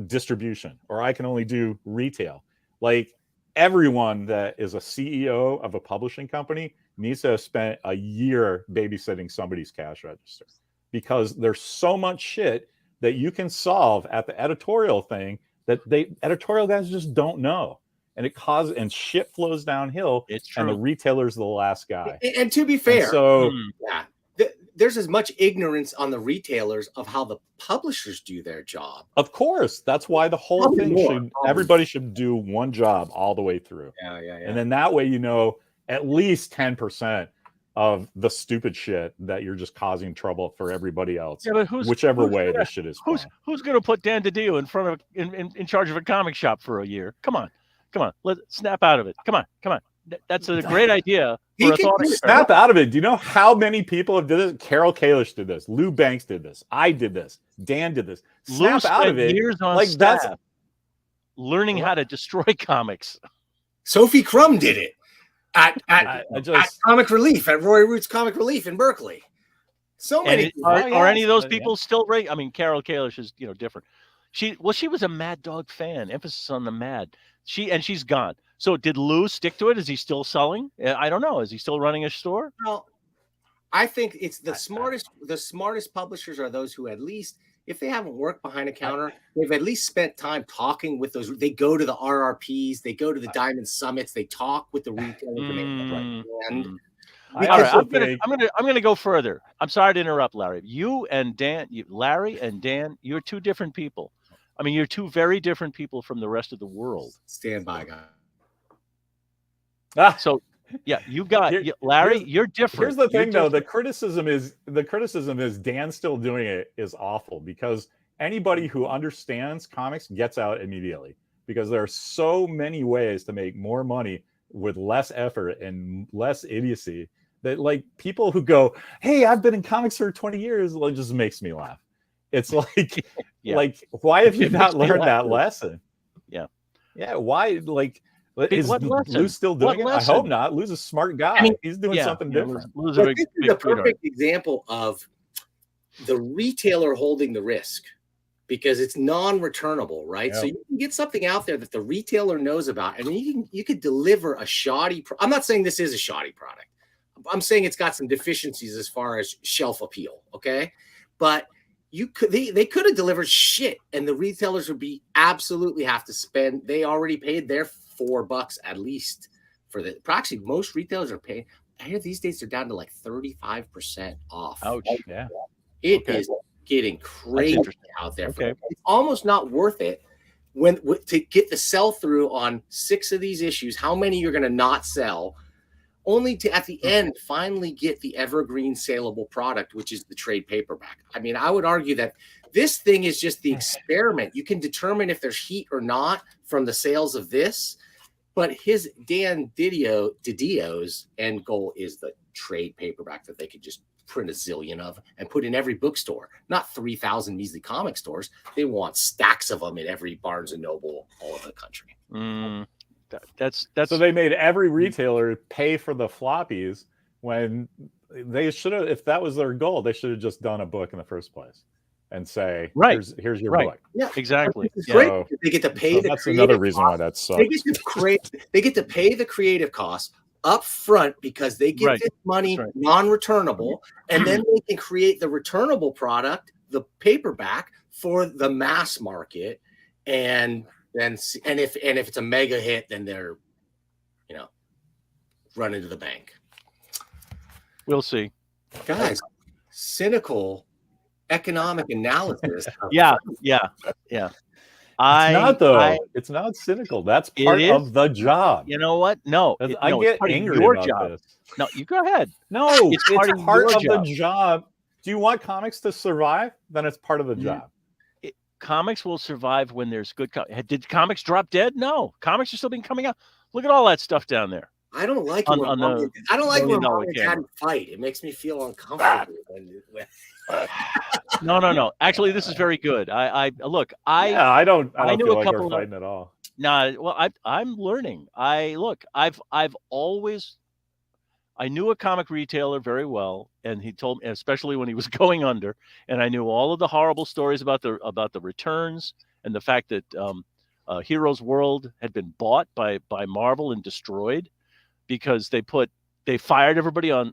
distribution, or I can only do retail. Like everyone that is a CEO of a publishing company needs to have spent a year babysitting somebody's cash register, because there's so much shit that you can solve at the editorial thing that editorial guys just don't know. And shit flows downhill. It's true. And the retailer's the last guy. And to be fair, yeah, there's as much ignorance on the retailers of how the publishers do their job. Of course, that's why the whole thing everybody should do one job all the way through. Yeah. And then that way, at least 10% of the stupid shit that you're just causing trouble for everybody else. Yeah, but whichever way this shit is. Who's going to put Dan DiDio in front of in charge of a comic shop for a year? Come on, let's snap out of it. Come on. That's a great idea. He can snap out of it. Do you know how many people have did this? Carol Kalish did this. Lou Banks did this. I did this. Dan did this. Snap out of it. Years on staff, that's learning how to destroy comics. Sophie Crum did it at Comic Relief, at Roy Root's Comic Relief in Berkeley. So many. Are any of those people still right? I mean, Carol Kalish is different. She was a Mad Dog fan. Emphasis on the Mad. She's gone. So did Lou stick to it? Is he still selling? I don't know. Is he still running a store? Well, I think it's the smartest publishers are those who, at least if they haven't worked behind a counter, they've at least spent time talking with those. They go to the RRPs, they go to the Diamond Summits, they talk with the retailers. All right, I'm gonna go further. I'm sorry to interrupt, Larry. Larry and Dan, you're two different people. I mean, you're two very different people from the rest of the world. Stand by, guy. So, yeah, Larry. You're different. Here's the thing, though. The criticism is Dan still doing it is awful, because anybody who understands comics gets out immediately, because there are so many ways to make more money with less effort and less idiocy that, like, people who go, "Hey, I've been in comics for 20 years," it just makes me laugh. It's like, like, why have you not learned that lesson? Yeah. Why, like? Is Lou still doing it? I hope not. Lou's a smart guy. I mean, he's doing something different. Lou's a this is a perfect example of the retailer holding the risk, because it's non-returnable, right? Yeah. So you can get something out there that the retailer knows about, and you could deliver a shoddy. I'm not saying this is a shoddy product. I'm saying it's got some deficiencies as far as shelf appeal. Okay, but they could have delivered shit, and the retailers would be absolutely have to spend. They already paid their $4 at least for the. Actually, most retailers are paying. I hear these days they're down to like 35% off. Ouch! Yeah, it is getting crazy out there. Okay. It's almost not worth it to get the sell through on 6 of these issues. How many you're going to not sell? Only to at the end finally get the evergreen saleable product, which is the trade paperback. I mean, I would argue that this thing is just the experiment. You can determine if there's heat or not from the sales of this, but Dan DiDio's end goal is the trade paperback that they could just print a zillion of and put in every bookstore, not 3,000 measly comic stores. They want stacks of them in every Barnes and Noble all over the country. That's so they made every retailer pay for the floppies when they should have. If that was their goal, they should have just done a book in the first place. and say, Right. here's your Right. book. Yeah, Exactly. it's Yeah. great. So- They get to pay So the that's creative another reason why costs. that They sucks. get to pay the creative costs up front because they get Right. this money That's right. non-returnable, and then they can create the returnable product, the paperback, for the mass market. And then if it's a mega hit, then they're running to the bank. We'll see. Guys, cynical economic analysis. Yeah. It's not cynical. That's It part is. of the job. You know what? No, I it's get part of angry your about job. this. No, you go ahead. No, It's it's part part of of your the job. Do you want comics to survive? Then it's part of the job. Comics will survive when there's good. Did comics drop dead? No, comics are still being coming out. Look at all that stuff down there. I don't like On- when on mom the and- I don't like when $1 mom and dad camera. fight. It makes me feel uncomfortable. No. Actually, this is very good. I look. I don't I knew feel a like we're couple of- fighting at all. Nah, well, I'm learning. I've always. I knew a comic retailer very well, and he told me, especially when he was going under, and I knew all of the horrible stories about the returns and the fact that Heroes World had been bought by Marvel and destroyed because they fired everybody in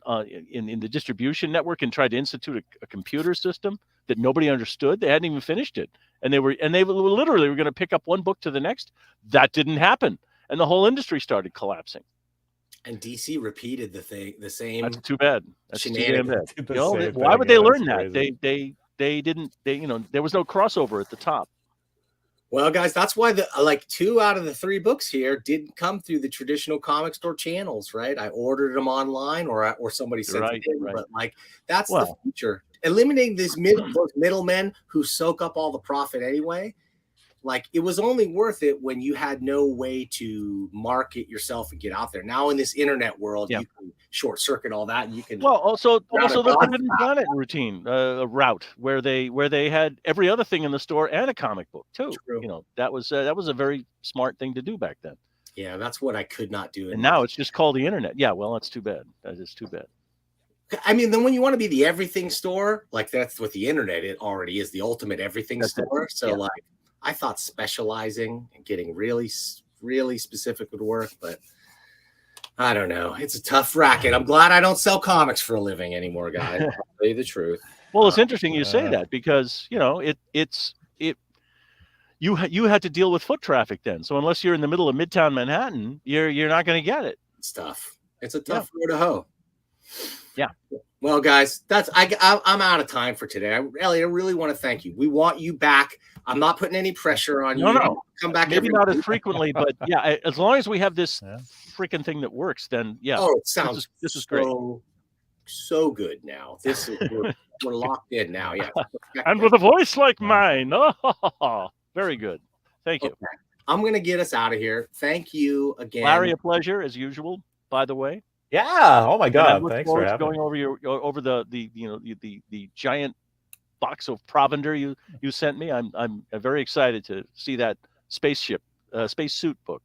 the distribution network and tried to institute a computer system that nobody understood. They hadn't even finished it, and they literally were going to pick up one book to the next. That didn't happen, and the whole industry started collapsing. And DC repeated the same. That's too bad. That's too damn bad. Did the You know, same why thing, would they yeah, learn that's that? crazy. They didn't. There was no crossover at the top. Well, guys, that's why like 2 out of the 3 books here didn't come through the traditional comic store channels, right? I ordered them online, or somebody sent it in. Right. But like that's the future. Eliminating those middlemen who soak up all the profit anyway. Like it was only worth it when you had no way to market yourself and get out there. Now in this internet world, you can short circuit all that, and you can. Well, also the Forbidden Planet routine route where they had every other thing in the store and a comic book too. True. That was a very smart thing to do back then. Yeah, that's what I could not do. And now it's just called the internet. Yeah, well, that's too bad. That is too bad. I mean, then when you want to be the everything store, like that's what the internet it already is, the ultimate everything store. So like. I thought specializing and getting really, really specific would work, but I don't know. It's a tough racket. I'm glad I don't sell comics for a living anymore, guys. I'll tell you the truth. Well, it's interesting you say that because you had to deal with foot traffic then. So unless you're in the middle of Midtown Manhattan, you're not going to get it. It's tough. It's a tough road to hoe. Yeah. Well, guys, I'm out of time for today. Elliot, I really want to thank you. We want you back. I'm not putting any pressure on you. No. Come back. Maybe not as frequently, but yeah, as long as we have this freaking thing that works, then yeah. Oh, it sounds this is great. So good now. This is we're locked in now. Yeah. And with a voice like mine. Oh, very good. Thank you. Okay. I'm gonna get us out of here. Thank you again, Larry. A pleasure as usual. By the way. Yeah. Oh my God. Thanks for having going over the giant box of provender you sent me. I'm very excited to see that spacesuit book.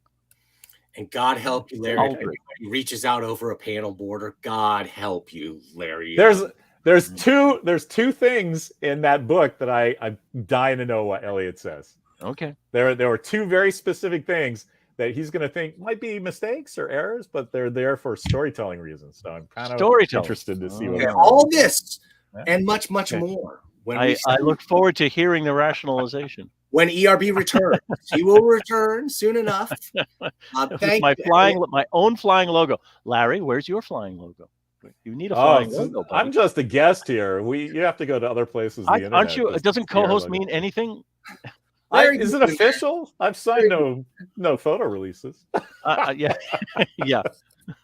And God help you, Larry. He reaches out over a panel border. God help you, Larry. There's two things in that book that I'm dying to know what Eliot says. Okay. There were 2 very specific things that he's going to think might be mistakes or errors, but they're there for storytelling reasons. So I'm kind of interested to see what all this and much more. I look forward to hearing the rationalization. When ERB returns, he will return soon enough. My own flying logo. Larry, where's your flying logo? You need a flying logo. Buddy. I'm just a guest here. You have to go to other places. Aren't you? Doesn't co-host mean anything? Is it official? I've signed no photo releases. Yeah. Yeah.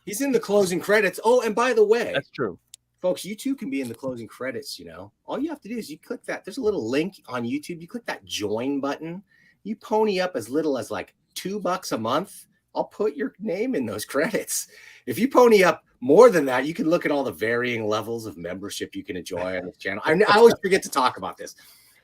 He's in the closing credits. Oh, and by the way, that's true. Folks, you too can be in the closing credits, All you have to do is you click that. There's a little link on YouTube. You click that join button. You pony up as little as like $2 a month. I'll put your name in those credits. If you pony up more than that, you can look at all the varying levels of membership you can enjoy on this channel. I always forget to talk about this.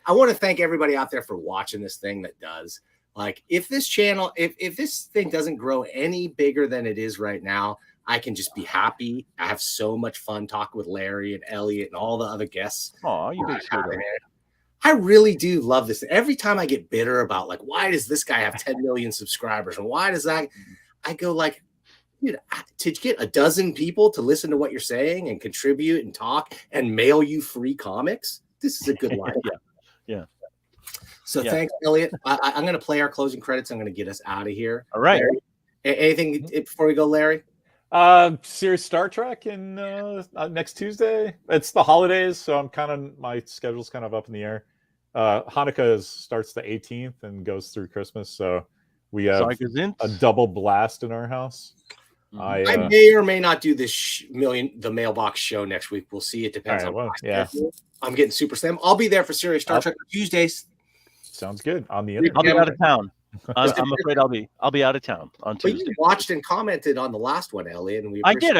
I want to thank everybody out there for watching this thing that does. Like, if this channel, if this thing doesn't grow any bigger than it is right now, I can just be happy. I have so much fun talking with Larry and Elliot and all the other guests. Oh, you big sweetheart. I really do love this. Every time I get bitter about like, why does this guy have 10 million subscribers? And why does that? I go like, dude, to get a dozen people to listen to what you're saying and contribute and talk and mail you free comics, this is a good life. Yeah. So thanks, Eliot. I'm going to play our closing credits. I'm going to get us out of here. All right. Larry, anything before we go, Larry? Series Star Trek in next Tuesday. It's the holidays, so my schedule's kind of up in the air. Hanukkah starts the 18th and goes through Christmas, so we have a double blast in our house. I may or may not do this the mailbox show next week. We'll see. It depends on my schedule. I'm getting super slim. I'll be there for Series Star Trek Tuesdays. Sounds good. On the internet. I'll be out of town. I'm afraid I'll be out of town on Tuesday. You watched and commented on the last one, Eliot, and I did.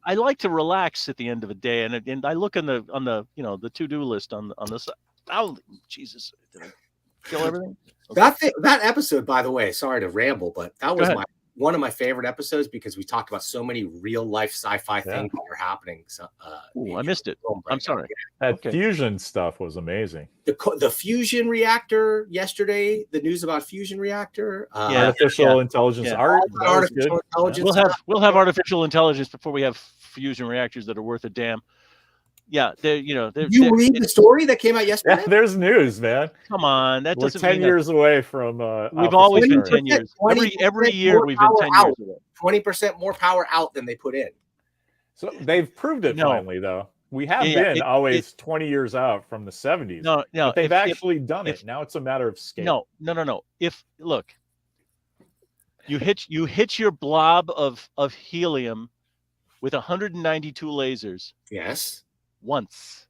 I like to relax at the end of the day, and I look on the to-do list on this. Oh, Jesus! Did I kill everything? Okay. That episode, by the way, sorry to ramble, but that was one of my favorite episodes because we talked about so many real life sci-fi things that are happening. So, I missed it. I'm sorry. That fusion stuff was amazing. The fusion reactor yesterday. The news about fusion reactor. Artificial intelligence art. Artificial intelligence. We'll have artificial intelligence before we have fusion reactors that are worth a damn. Yeah, you read the story that came out yesterday? Yeah, there's news, man. Come on, we're 10 years away from. We've always been 10 years. Every year we've been 10 years away. 20% more power out than they put in. So they've proved it finally, though. We have been always 20 years out from the 70s. No, but they've actually done it. Now it's a matter of scale. No. You hit your blob of helium with 192 lasers. Yes. Once.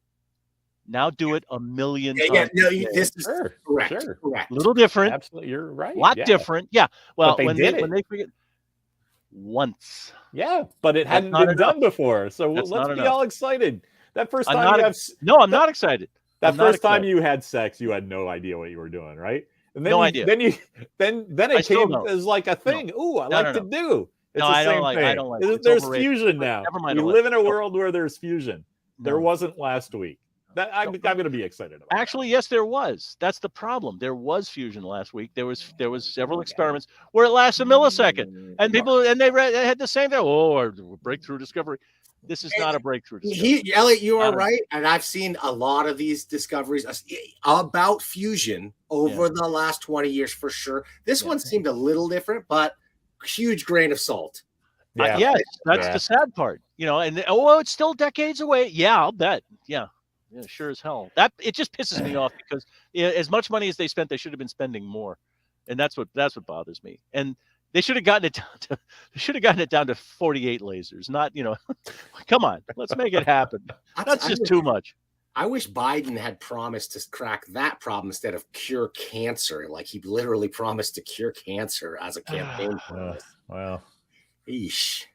Now do it 1 million times. This is correct. Sure. Correct. A little different. Absolutely, you're right. A lot different. Yeah. Well, when they forget once. Yeah, but it hadn't been done before. So let's be all excited. That first time I'm not excited. That first time you had sex, you had no idea what you were doing, right? And then no idea. Then it came as like a thing. Ooh, I like to do. It's the same thing. I don't like it. There's fusion now. Never mind. We live in a world where there's fusion. There wasn't last week. I'm going to be excited about. Actually, yes, there was. That's the problem. There was fusion last week. There was several experiments where it lasts a millisecond, and they had the same thing. Oh, breakthrough discovery. This is not a breakthrough discovery. Eliot, you are right, and I've seen a lot of these discoveries about fusion over the last 20 years for sure. This one seemed a little different, but huge grain of salt. Yes, that's the sad part. And it's still decades away. Yeah, I'll bet. Yeah, sure as hell. That it just pisses me off because as much money as they spent, they should have been spending more, and that's what bothers me. And they should have gotten it down to 48 lasers. Not come on, let's make it happen. That's just too much. I wish Biden had promised to crack that problem instead of cure cancer. Like he literally promised to cure cancer as a campaign promise. Well. Eesh.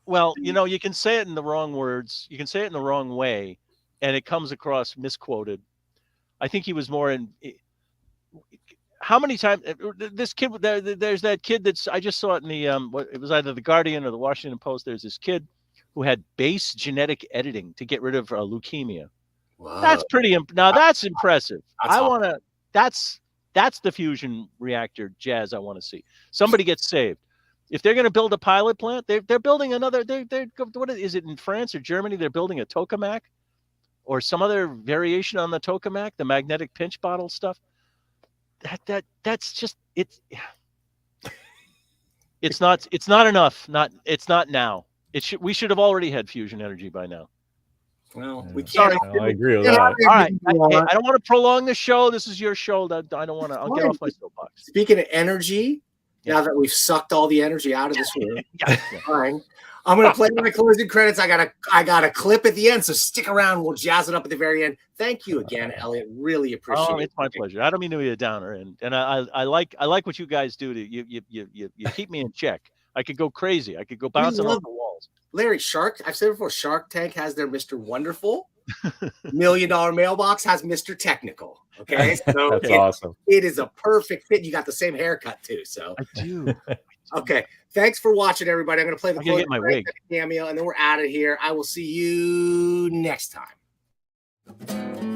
Well, you can say it in the wrong words. You can say it in the wrong way, and it comes across misquoted. I think he was more in. How many times this kid? There's that kid I just saw it in the it was either the Guardian or the Washington Post. There's this kid who had base genetic editing to get rid of leukemia. Wow. That's pretty. Now that's impressive. That's the fusion reactor jazz I want to see. Somebody gets saved. If they're going to build a pilot plant, they're building another. What is it in France or Germany? They're building a tokamak, or some other variation on the tokamak, the magnetic pinch bottle stuff. That's just it's. It's not enough. It's not now. We should have already had fusion energy by now. Well, we can't. I agree with that. All right, I don't want to prolong the show. This is your show. I don't want to. I'll get off my soapbox. Speaking of energy. Now that we've sucked all the energy out of this room, fine. I'm going to play my closing credits. I got a clip at the end, so stick around. We'll jazz it up at the very end. Thank you again, Eliot. Really appreciate it. Oh, it's my pleasure. I don't mean to be a downer, and I like what you guys do. You keep me in check. I could go crazy. I could go bouncing off the walls. Larry, I've said before, Shark Tank has their Mr. Wonderful. $1 Million Mailbox has Mr. Technical. Okay, so that's awesome. It is a perfect fit. You got the same haircut too. So I do. Okay, thanks for watching, everybody. I'm going to play the get my wig cameo, and then we're out of here. I will see you next time. Bye.